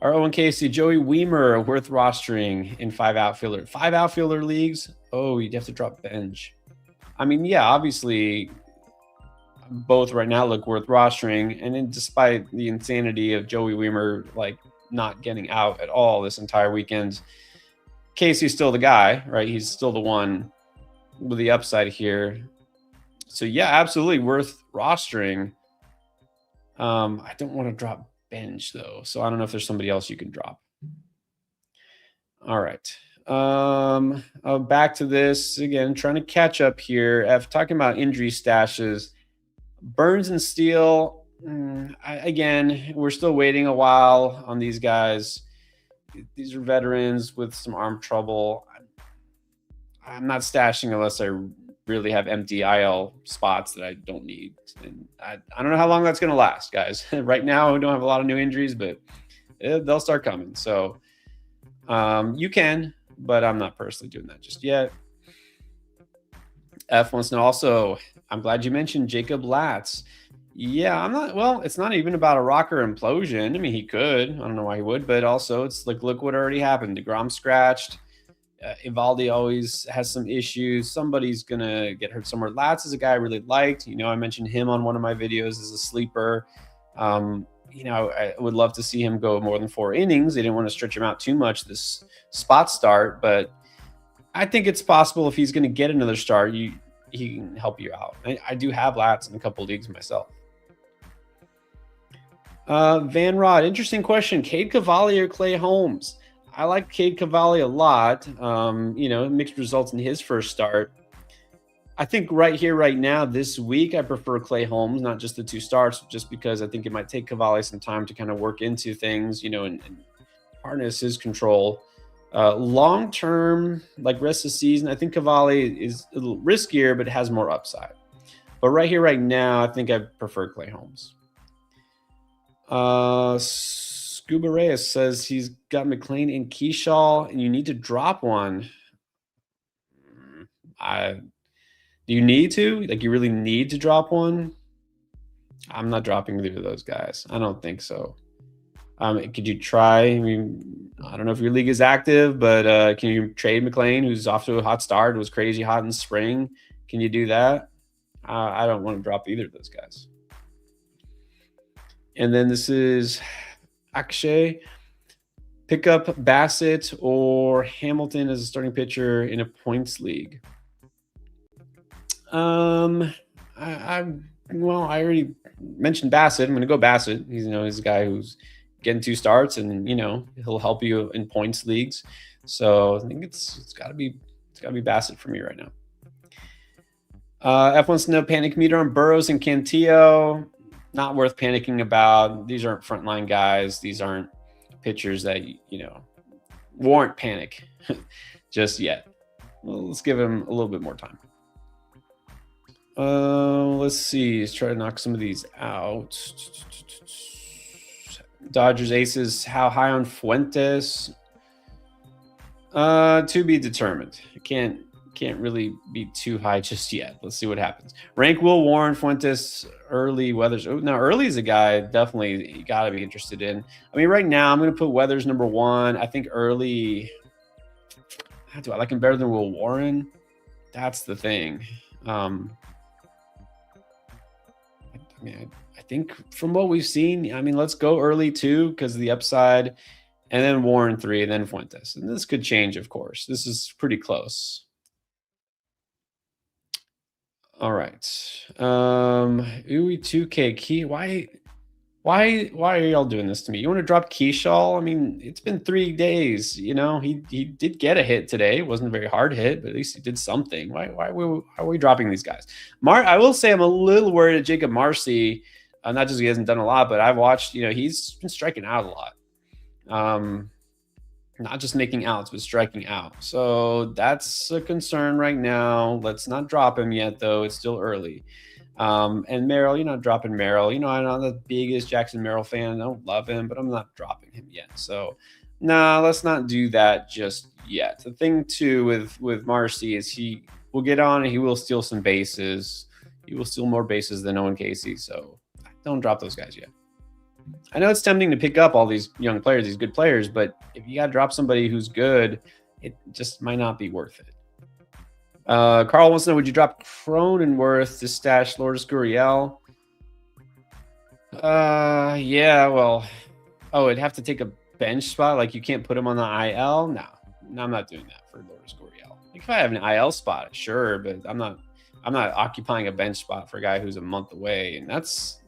R01KC, Joey Weimer worth rostering in 5 outfielder. 5 outfielder leagues? Oh, you'd have to drop bench. I mean, yeah, obviously both right now look worth rostering. And then despite the insanity of Joey Weimer, like not getting out at all this entire weekend, Casey's still the guy, right? He's still the one with the upside here. So yeah, absolutely worth rostering. I don't want to drop bench though, so I don't know if there's somebody else you can drop. All right. Back to this again, trying to catch up here. Talking about injury stashes, Burns and Steele. Again, we're still waiting a while on these guys. These are veterans with some arm trouble. I'm not stashing unless I really have empty IL spots that I don't need. And I don't know how long that's going to last, guys. Right now, we don't have a lot of new injuries, but they'll start coming. So you can, but I'm not personally doing that just yet. F wants to know also, I'm glad you mentioned Jacob Latz. Yeah, I'm not. Well, it's not even about a rocker implosion. I mean, he could. I don't know why he would, but also it's like, look what already happened. DeGrom scratched. Evaldi always has some issues. Somebody's going to get hurt somewhere. Latz is a guy I really liked. I mentioned him on one of my videos as a sleeper. I would love to see him go more than 4 innings. They didn't want to stretch him out too much this spot start, but I think it's possible if he's going to get another start, he can help you out. I do have Latz in a couple leagues myself. Van Rod, interesting question. Cade Cavalli or Clay Holmes? I like Cade Cavalli a lot. Mixed results in his first start. I think right here, right now, this week, I prefer Clay Holmes, not just the 2 starts, just because I think it might take Cavalli some time to kind of work into things, and harness his control. Long term, like rest of the season, I think Cavalli is a little riskier, but has more upside. But right here, right now, I think I prefer Clay Holmes. Scuba Reyes says he's got McLean and Keyshaw, and you need to drop one. Do you need to? Like, you really need to drop one? I'm not dropping either of those guys. I don't think so. Could you try? I mean, I don't know if your league is active, but can you trade McLean, who's off to a hot start, was crazy hot in spring? Can you do that? I don't want to drop either of those guys. And then this is Akshay. Pick up Bassett or Hamilton as a starting pitcher in a points league. I already mentioned Bassett. I'm going to go Bassett. He's a guy who's getting 2 starts, and he'll help you in points leagues. So I think it's got to be Bassett for me right now. F wants to know panic meter on Burrows and Cantillo. Not worth panicking about. These aren't frontline guys. These aren't pitchers that warrant panic just yet. Well, let's give him a little bit more time. Let's see. Let's try to knock some of these out. Dodgers Aces. How high on Fuentes? To be determined. I can't really be too high just yet. Let's see what happens. Rank Will Warren, Fuentes, Early, Weathers. Oh, now Early is a guy definitely you got to be interested in. I mean, right now I'm going to put Weathers number 1. I think Early. Do I like him better than Will Warren? That's the thing. I think from what we've seen, let's go Early 2 because of the upside, and then Warren 3, and then Fuentes. And this could change, of course. This is pretty close. All right. Uwe 2K Key. Why are y'all doing this to me? You want to drop Keyshaw? I mean, it's been 3 days. He did get a hit today. It wasn't a very hard hit, but at least he did something. Why are we dropping these guys? I will say I'm a little worried at Jacob Marcy. Not just he hasn't done a lot, but I've watched. He's been striking out a lot. Not just making outs, but striking out. So that's a concern right now. Let's not drop him yet, though. It's still early. And Merrill, you're not dropping Merrill. I'm not the biggest Jackson Merrill fan. I don't love him, but I'm not dropping him yet. So, let's not do that just yet. The thing, too, with Marcy is he will get on and he will steal some bases. He will steal more bases than Owen Casey. So, don't drop those guys yet. I know it's tempting to pick up all these young players, these good players, but if you got to drop somebody who's good, it just might not be worth it. Carl wants to know, would you drop Cronenworth to stash Lourdes Gurriel? Yeah, well, it'd have to take a bench spot. Like, you can't put him on the IL? No, I'm not doing that for Lourdes Gurriel. Like, if I have an IL spot, sure, but I'm not occupying a bench spot for a guy who's a month away, and that's,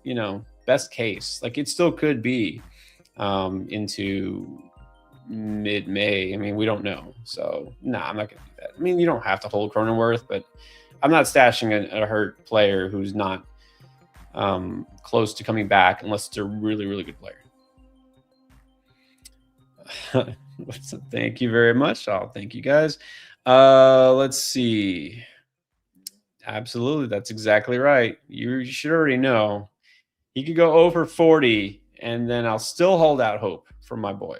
best case. Like, it still could be into mid-May. I mean, we don't know. So, no, I'm not going to do that. I mean, you don't have to hold Cronenworth, but I'm not stashing a hurt player who's not close to coming back unless it's a really, really good player. Thank you very much. I'll thank you guys. Let's see. Absolutely. That's exactly right. You should already know. He could go over 40, and then I'll still hold out hope for my boy.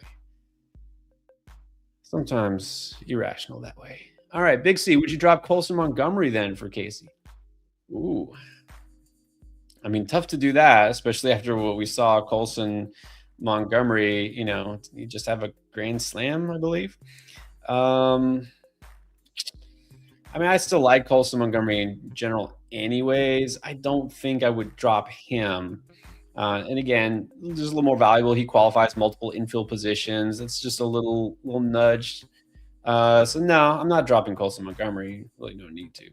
Sometimes irrational that way. All right, Big C, would you drop Colson Montgomery then for Casey? Ooh. I mean, tough to do that, especially after what we saw Colson Montgomery, you just have a grand slam, I believe. I mean, I still like Colson Montgomery in general anyways. I don't think I would drop him. And again, just a little more valuable. He qualifies multiple infield positions. It's just a little nudge. So no, I'm not dropping Colson Montgomery. Really no need to.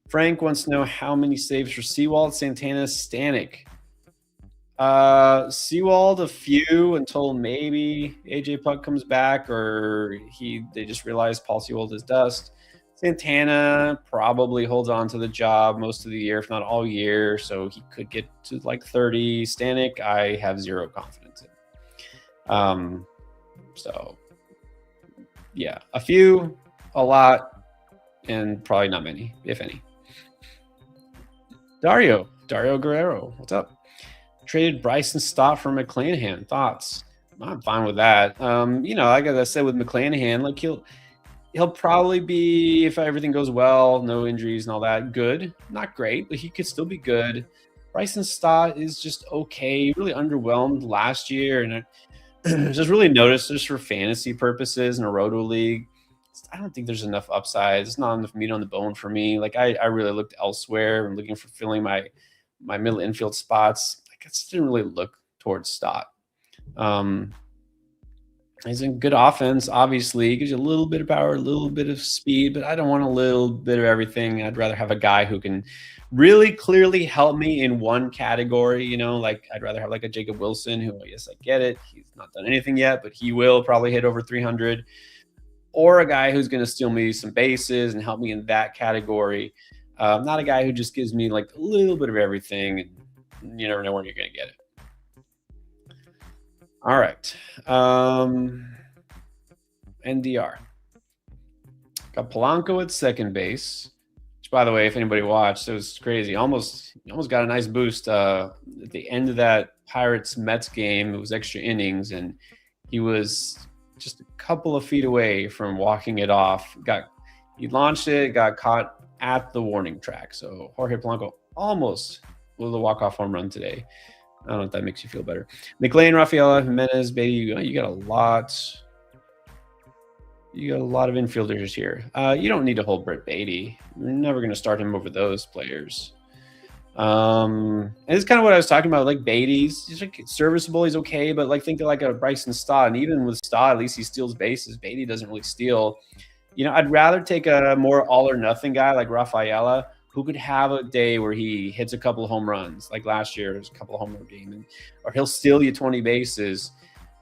Frank wants to know how many saves for Seawald, Santana, Stanek. Seawald, a few until maybe AJ Puck comes back or they just realize Paul Seawald is dust. Santana probably holds on to the job most of the year, if not all year, so he could get to like 30. Stanek, I have zero confidence in. So yeah, a few, a lot, and probably not many, if any. Dario Guerrero, what's up? Traded Bryson Stott for McClanahan. Thoughts? I'm fine with that. Like I said with McClanahan, like he'll probably be, if everything goes well, no injuries and all that, good. Not great, but he could still be good. Bryson Stott is just okay. Really underwhelmed last year, and I just really noticed just for fantasy purposes in a Roto League, I don't think there's enough upside. It's not enough meat on the bone for me. Like I really looked elsewhere and looking for filling my middle infield spots. I just didn't really look towards Stott. He's in good offense, obviously. He gives you a little bit of power, a little bit of speed, but I don't want a little bit of everything. I'd rather have a guy who can really clearly help me in one category. Like I'd rather have like a Jacob Wilson, who, yes, I get it. He's not done anything yet, but he will probably hit over 300. Or a guy who's going to steal me some bases and help me in that category. Not a guy who just gives me like a little bit of everything, and you never know when you're going to get it. All right. NDR. Got Polanco at second base, which, by the way, if anybody watched, it was crazy. Almost got a nice boost at the end of that Pirates-Mets game. It was extra innings, and he was just a couple of feet away from walking it off. He launched it, got caught at the warning track. So Jorge Polanco almost with a walk-off home run today. I don't know if that makes you feel better. McLean, Rafaela, Jimenez, Beatty, you got a lot. You got a lot of infielders here. You don't need to hold Brett Beatty. You're never going to start him over those players. And it's kind of what I was talking about. Like Beatty's, he's like serviceable. He's okay, but like think of like a Bryson Stott. And even with Stott, at least he steals bases. Beatty doesn't really steal. I'd rather take a more all or nothing guy like Rafaela, who could have a day where he hits a couple of home runs, like last year, there's a couple of home run games, or he'll steal you 20 bases.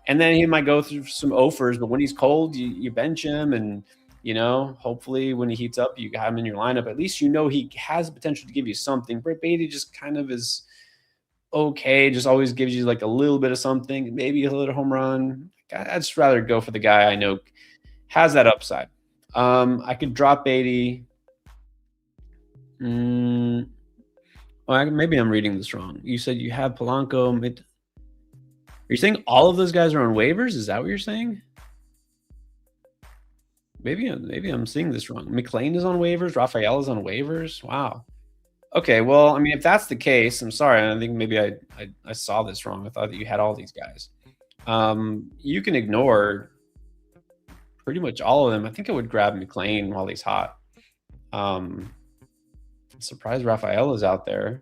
And then he might go through some offers, but when he's cold, you bench him. And, hopefully when he heats up, you got him in your lineup. At least he has the potential to give you something. Brett Beatty just kind of is okay, just always gives you like a little bit of something, maybe a little home run. I'd just rather go for the guy I know has that upside. I could drop Beatty. Maybe I'm reading this wrong. You said you have Polanco. Are you saying all of those guys are on waivers? Is that what you're saying? Maybe I'm seeing this wrong. McLean is on waivers. Rafael is on waivers. Wow. Okay, well, I mean, if that's the case, I'm sorry. I think maybe I saw this wrong. I thought that you had all these guys. You can ignore pretty much all of them. I think I would grab McLean while he's hot. Surprised Rafael is out there.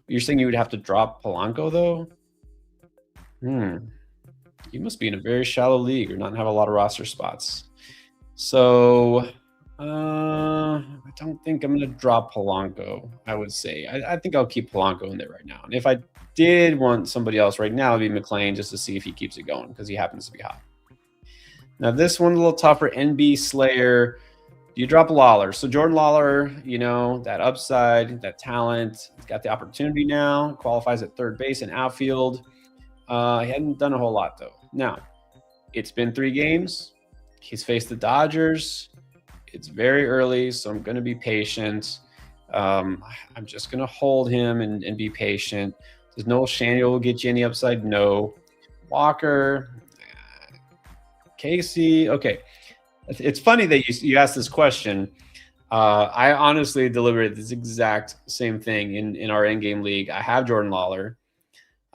You're saying you would have to drop Polanco, though? You must be in a very shallow league or not have a lot of roster spots. So I don't think I'm going to drop Polanco, I would say. I think I'll keep Polanco in there right now. And if I did want somebody else right now, it'd be McLean, just to see if he keeps it going, because he happens to be hot. Now this one's a little tougher. NB Slayer. Do you drop Lawler? So Jordan Lawler, you know, that upside, that talent, he's got the opportunity now, qualifies at third base and outfield. He hadn't done a whole lot though. Now, it's been 3 games. He's faced the Dodgers. It's very early, so I'm going to be patient. I'm just going to hold him and be patient. Does Noel Shaniel get you any upside? No. Walker, Casey. Okay. It's funny that you asked this question. I honestly deliberated this exact same thing in our endgame league. I have Jordan Lawler.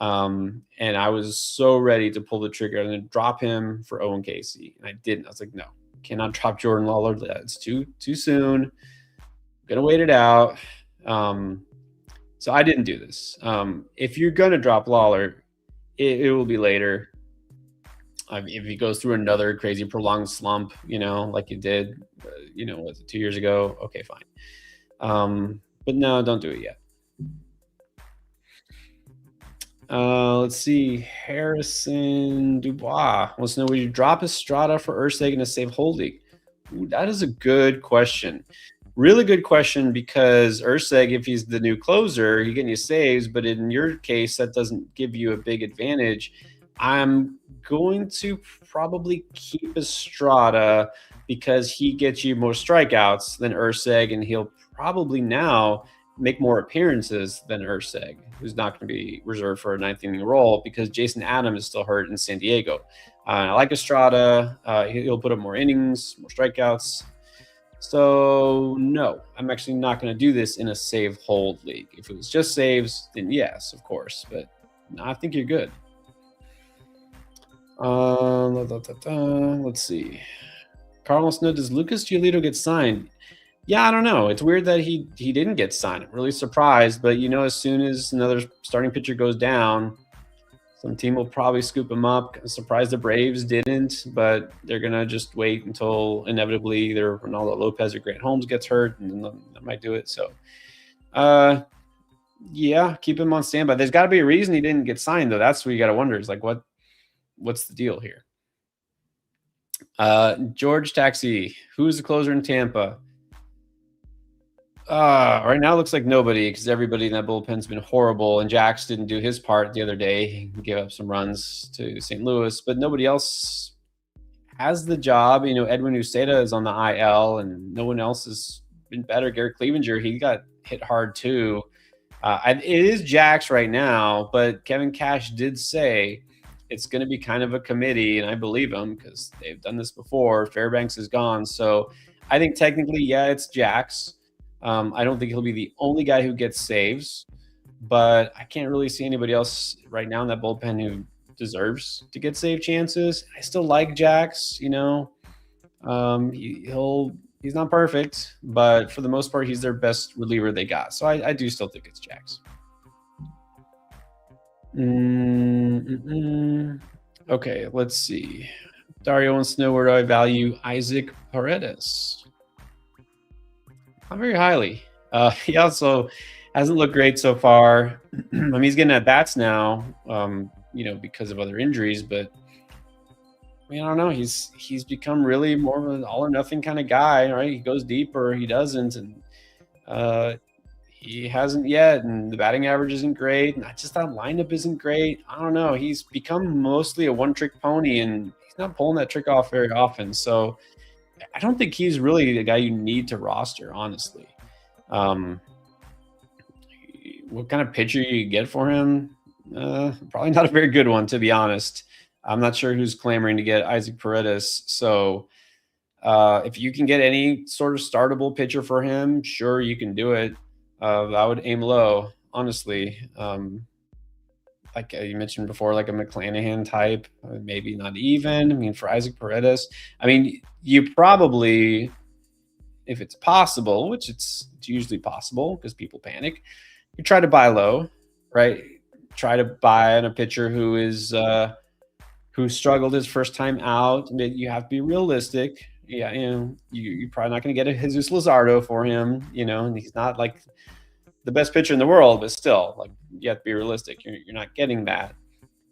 And I was so ready to pull the trigger and then drop him for Owen Casey. And I didn't. I was like, no, cannot drop Jordan Lawler. It's too soon. I'm gonna wait it out. So I didn't do this. If you're gonna drop Lawler, it will be later. If he goes through another crazy prolonged slump, you know, like he did, you know, was it 2 years ago? Okay, fine. But no, don't do it yet. Let's see. Harrison Dubois wants to know, would you drop Estrada for Urseg in a save hold league? Ooh, that is a good question. Really good question, because Urseg, if he's the new closer, you're getting you saves, but in your case, that doesn't give you a big advantage. I'm going to probably keep Estrada because he gets you more strikeouts than Urseg, and he'll probably now make more appearances than Urseg, who's not going to be reserved for a 9th inning role because Jason Adams is still hurt in San Diego. I like Estrada. He'll put up more innings, more strikeouts. So no, I'm actually not going to do this in a save hold league. If it was just saves, then yes, of course. But no, I think you're good. Let's see. Carlos, no, does Lucas Giolito get signed? Yeah, I don't know. It's weird that he didn't get signed. I'm really surprised, but you know, as soon as another starting pitcher goes down, some team will probably scoop him up. I'm surprised the Braves didn't, but they're gonna just wait until inevitably either Ronaldo Lopez or Grant Holmes gets hurt, and then that might do it. So, yeah, keep him on standby. There's got to be a reason he didn't get signed, though. That's what you got to wonder. Is like, what's the deal here? George Taxi, who's the closer in Tampa? Right now it looks like nobody, because everybody in that bullpen's been horrible, and Jax didn't do his part the other day. He gave up some runs to St. Louis, but nobody else has the job. You know, Edwin Uceda is on the IL, and no one else has been better. Garrett Cleavinger, he got hit hard too. It is Jax right now, but Kevin Cash did say it's going to be kind of a committee, and I believe him because they've done this before. Fairbanks is gone, so I think technically, yeah, it's Jax. I don't think he'll be the only guy who gets saves, but I can't really see anybody else right now in that bullpen who deserves to get save chances. I still like Jax, you know. He's not perfect, but for the most part, he's their best reliever they got. So I do still think it's Jax. Okay, let's see. Dario wants to know, where do I value Isaac Paredes? Not very highly. He also hasn't looked great so far. I mean, he's getting at bats now, you know, because of other injuries, but I mean, I don't know. He's become really more of an all or nothing kind of guy, right? He goes deep or he doesn't, and he hasn't yet. And the batting average isn't great. And just that lineup isn't great. I don't know. He's become mostly a one-trick pony, and he's not pulling that trick off very often. So I don't think he's really the guy you need to roster, honestly. What kind of pitcher you get for him? Probably not a very good one, to be honest. I'm not sure who's clamoring to get Isaac Paredes. So if you can get any sort of startable pitcher for him, sure, you can do it. I would aim low, honestly. Like you mentioned before, like a McClanahan type, maybe not even. I mean, for Isaac Paredes, I mean, you probably, if it's possible, which it's usually possible because people panic, you try to buy low, right? Try to buy on a pitcher who is who struggled his first time out. You have to be realistic. Yeah, you know, you're probably not going to get a Jesus Luzardo for him, you know, and he's not like the best pitcher in the world, but still, like, you have to be realistic. You're not getting that.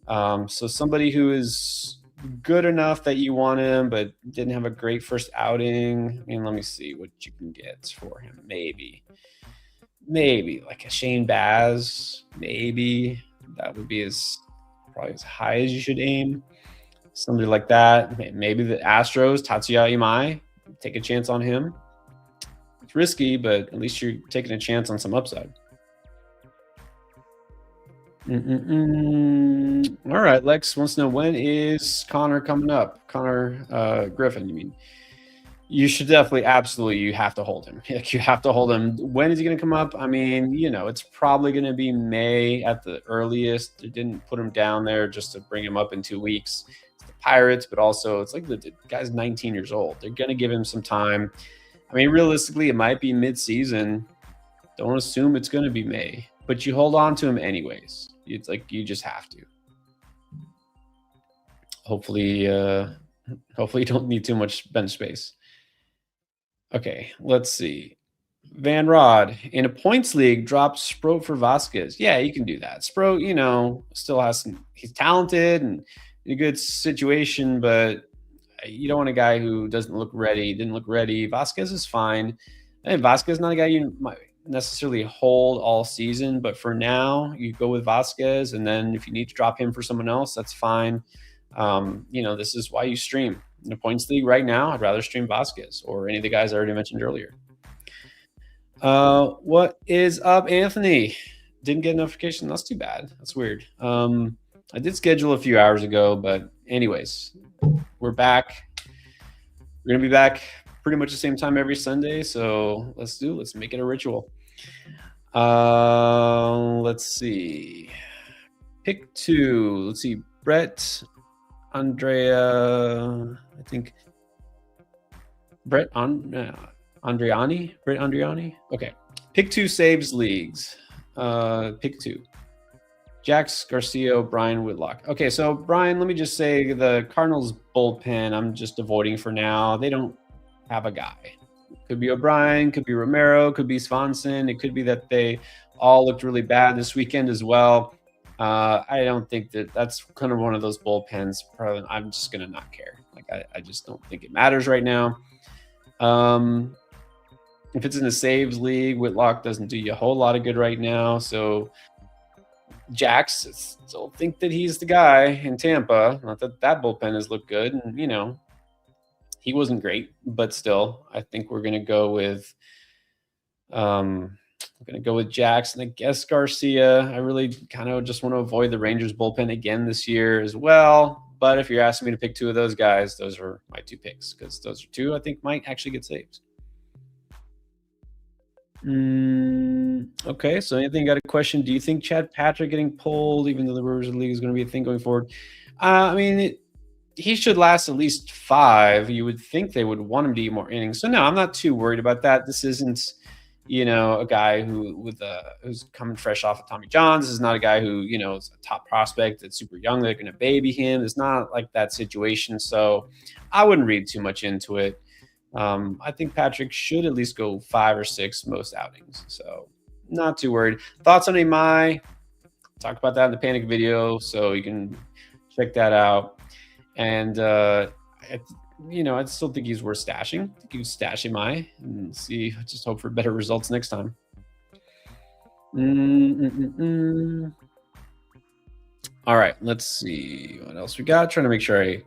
So somebody who is good enough that you want him, but didn't have a great first outing. I mean, let me see what you can get for him. Maybe like a Shane Baz. Maybe that would be probably as high as you should aim. Somebody like that. Maybe the Astros, Tatsuya Imai. Take a chance on him. It's risky, but at least you're taking a chance on some upside. All right, Lex wants to know, when is Connor coming up? Connor Griffin, you mean? You should definitely, absolutely, you have to hold him. Like, you have to hold him. When is he going to come up? I mean, it's probably going to be May at the earliest. They didn't put him down there just to bring him up in 2 weeks. It's the Pirates, but also it's like the guy's 19 years old. They're going to give him some time. I mean, realistically, it might be mid-season. Don't assume it's going to be May, but you hold on to him anyways. It's like you just have to. Hopefully you don't need too much bench space. Okay, let's see. Van Rod, in a points league, drop Sproat for Vasquez. Yeah, you can do that. Sproat, still has he's talented and in a good situation, but you don't want a guy who didn't look ready. Vasquez is fine. And Vasquez is not a guy you might necessarily hold all season, but for now, you go with Vasquez, and then if you need to drop him for someone else, that's fine. This is why you stream. In a points league right now, I'd rather stream Vasquez or any of the guys I already mentioned earlier. What is up, Anthony? Didn't get a notification. That's too bad. That's weird. I did schedule a few hours ago, but anyways, we're back. We're going to be back pretty much the same time every Sunday. So let's make it a ritual. Let's see. Pick 2. Let's see. Brett Andriani. Okay. Pick 2 saves leagues. Pick 2. Jax Garcia, Brian Whitlock. Okay, so Brian, let me just say the Cardinals bullpen, I'm just avoiding for now. They don't have a guy. Could be O'Brien, could be Romero, could be Swanson. It could be that they all looked really bad this weekend as well. I don't think that's kind of one of those bullpens. Probably, I'm just going to not care. Like, I just don't think it matters right now. If it's in a saves league, Whitlock doesn't do you a whole lot of good right now. So Jax, still think that he's the guy in Tampa. Not that bullpen has looked good. And, he wasn't great, but still, I think we're going to go with Jax, and I guess Garcia. I really kind of just want to avoid the Rangers bullpen again this year as well. But if you're asking me to pick 2 of those guys, those are my 2 picks, because those are 2 I think might actually get saves. Okay, so anything got a question? Do you think Chad Patrick getting pulled, even though the Brewers League is going to be a thing going forward? I mean, he should last at least 5. You would think they would want him to eat more innings. So no, I'm not too worried about that. This isn't, a guy who's coming fresh off of Tommy John. This is not a guy who, is a top prospect that's super young. They're going to baby him. It's not like that situation. So I wouldn't read too much into it. I think Patrick should at least go 5 or 6 most outings. So not too worried. Thoughts on Imai? Talked about that in the Panic video, so you can check that out. And, I still think he's worth stashing. I think you stash Imai and just hope for better results next time. All right, let's see what else we got. Trying to make sure I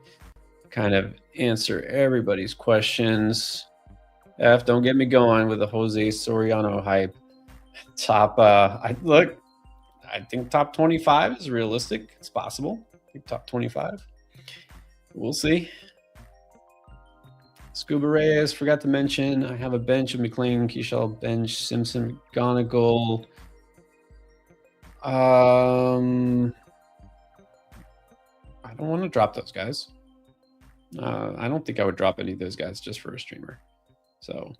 kind of answer everybody's questions. Don't get me going with the Jose Soriano hype. I think top 25 is realistic. It's possible. I think top 25. We'll see. Scuba Reyes, forgot to mention, I have a bench of McLean, Keishel, Bench, Simpson, McGonigal. I don't want to drop those guys. I don't think I would drop any of those guys just for a streamer. So,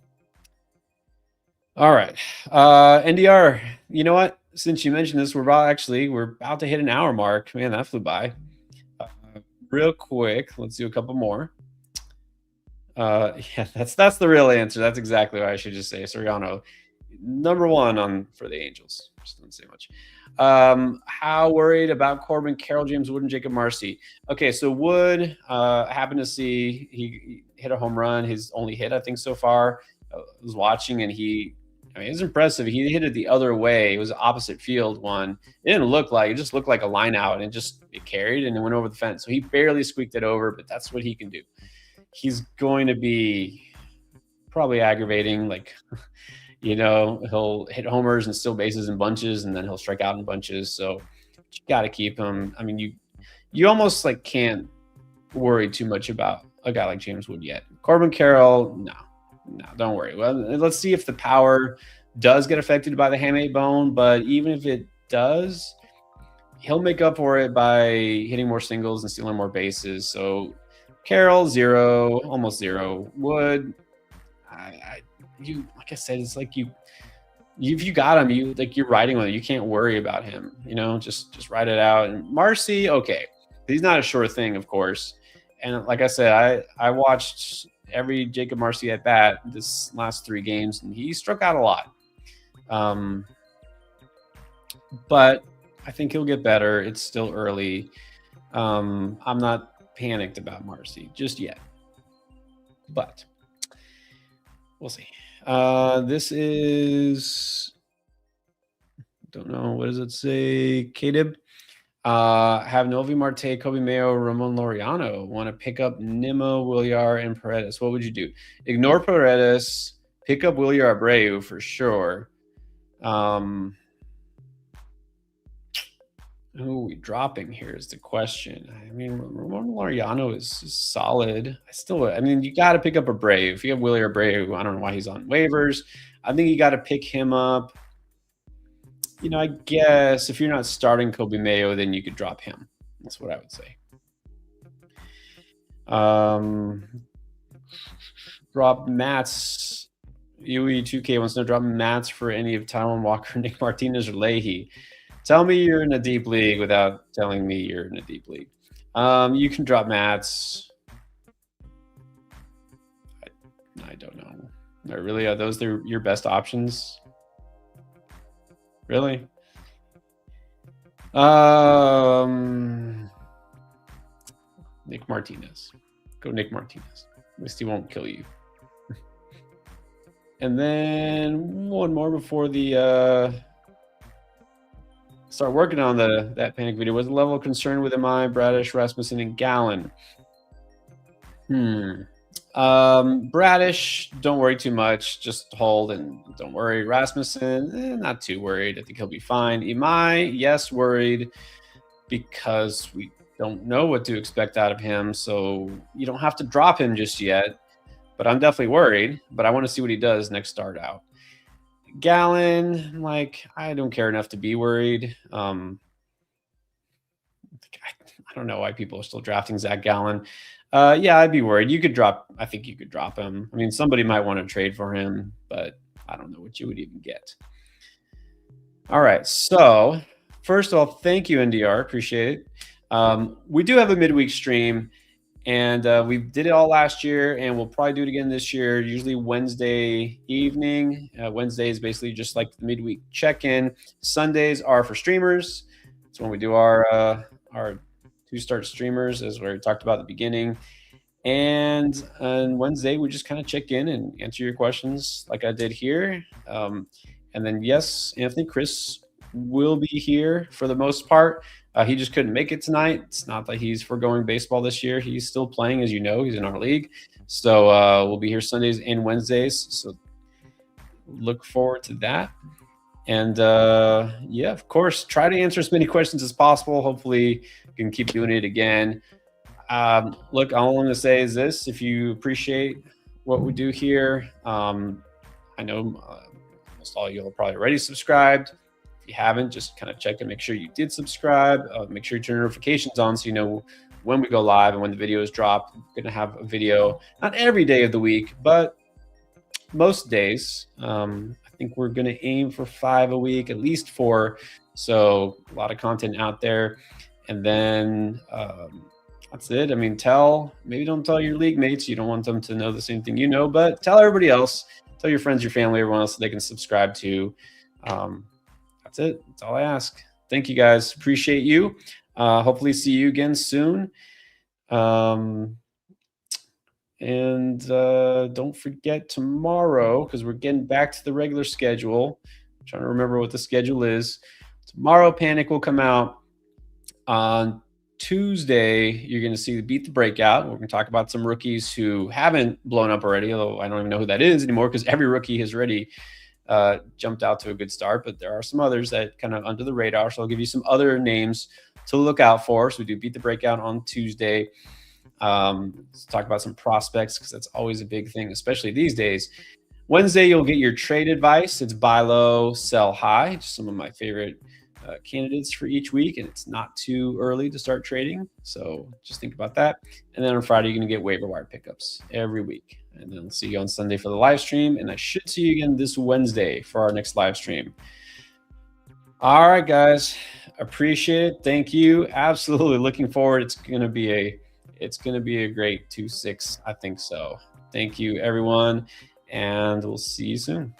all right. NDR, you know what? Since you mentioned this, we're about to hit an hour mark. Man, that flew by. Real quick, let's do a couple more. Yeah, that's the real answer. That's exactly what I should just say. Soriano number one on for the Angels. Just didn't say much. How worried about Corbin Carroll, James Wood, and Jacob Marcy? Okay, so Wood happened to see he hit a home run, his only hit I think so far. I was watching and I mean, it was impressive. He hit it the other way. It was an opposite field one. It didn't look like it just looked like a line out and it carried and it went over the fence. So he barely squeaked it over, but that's what he can do. He's going to be probably aggravating, like he'll hit homers and steal bases in bunches, and then he'll strike out in bunches. So you got to keep him. I mean, you almost like can't worry too much about a guy like James Wood yet. Corbin Carroll, no, don't worry. Well, let's see if the power does get affected by the hamate bone, but even if it does, he'll make up for it by hitting more singles and stealing more bases. So Carroll, 0, almost 0. Wood, you like I said, it's like if you got him, you're riding with it. You can't worry about him. Just ride it out. And Marcy, okay, he's not a sure thing, of course. And like I said, I watched every Jacob Marcy at bat this last 3 games, and he struck out a lot. But I think he'll get better. It's still early. I'm not panicked about Marcy just yet, but we'll see. This is, don't know, what does it say? Kadib. Have Novi Marte, Kobe Mayo, Ramon Laureano. Want to pick up Nimmo, Williar, and Paredes. What would you do? Ignore Paredes. Pick up Williar Abreu for sure. Who are we dropping here is the question. I mean, Ramon Laureano is solid. You got to pick up Abreu. If you have Williar Abreu, I don't know why he's on waivers. I think you got to pick him up. I guess if you're not starting Kobe Mayo, then you could drop him. That's what I would say. Drop Mats. UE2K wants to drop Mats for any of Taijuan Walker, Nick Martinez, or Leahy. Tell me you're in a deep league without telling me you're in a deep league. You can drop Mats. I don't know. Really, are those your best options? Really? Nick Martinez. Go Nick Martinez. At least he won't kill you. And then one more before the start working on that panic video. What's the level of concern with MI, Bradish, Rasmussen, and Gallen? Bradish, don't worry too much. Just hold and don't worry. Rasmussen, not too worried. I think he'll be fine. Imai, yes, worried because we don't know what to expect out of him. So you don't have to drop him just yet. But I'm definitely worried. But I want to see what he does next start out. Gallen, I don't care enough to be worried. I don't know why people are still drafting Zach Gallen. Yeah, I'd be worried. I think you could drop him. I mean, somebody might want to trade for him, but I don't know what you would even get. All right. So first of all, thank you, NDR. Appreciate it. We do have a midweek stream, and we did it all last year, and we'll probably do it again this year, usually Wednesday evening. Wednesday is basically just like the midweek check-in. Sundays are for streamers. It's when we do our start streamers, as we talked about at the beginning. And on Wednesday, we just kind of check in and answer your questions like I did here. And then, yes, Anthony Chris will be here for the most part. He just couldn't make it tonight. It's not that he's foregoing baseball this year. He's still playing, as you know. He's in our league. So we'll be here Sundays and Wednesdays. So look forward to that. And yeah, of course, try to answer as many questions as possible. Hopefully, we can keep doing it again. Look, all I'm going to say is this: if you appreciate what we do here, I know almost all of you are probably already subscribed. If you haven't, just kind of check and make sure you did subscribe. Make sure you turn notifications on so you know when we go live and when the videos drop. We're going to have a video, not every day of the week, but most days. I think we're going to aim for 5 a week, at least 4. So a lot of content out there. And then that's it. I mean, maybe don't tell your league mates. You don't want them to know the same thing you know, but tell everybody else. tell your friends, your family, everyone else, so they can subscribe to. That's it. That's all I ask. Thank you guys. Appreciate you. Hopefully see you again soon. And don't forget tomorrow, because we're getting back to the regular schedule. I'm trying to remember what the schedule is. Tomorrow, Panic will come out. On Tuesday, you're going to see the Beat the Breakout. We're going to talk about some rookies who haven't blown up already, although I don't even know who that is anymore because every rookie has already jumped out to a good start. But there are some others that kind of under the radar. So I'll give you some other names to look out for. So we do Beat the Breakout on Tuesday. Let's talk about some prospects because that's always a big thing, especially these days. Wednesday, you'll get your trade advice. It's buy low, sell high. Just some of my favorite candidates for each week, and it's not too early to start trading. So just think about that. And then on Friday, you're going to get waiver wire pickups every week. And then I'll see you on Sunday for the live stream. And I should see you again this Wednesday for our next live stream. All right, guys. Appreciate it. Thank you. Absolutely looking forward. It's going to be a great 2-6. I think so. Thank you, everyone. And we'll see you soon.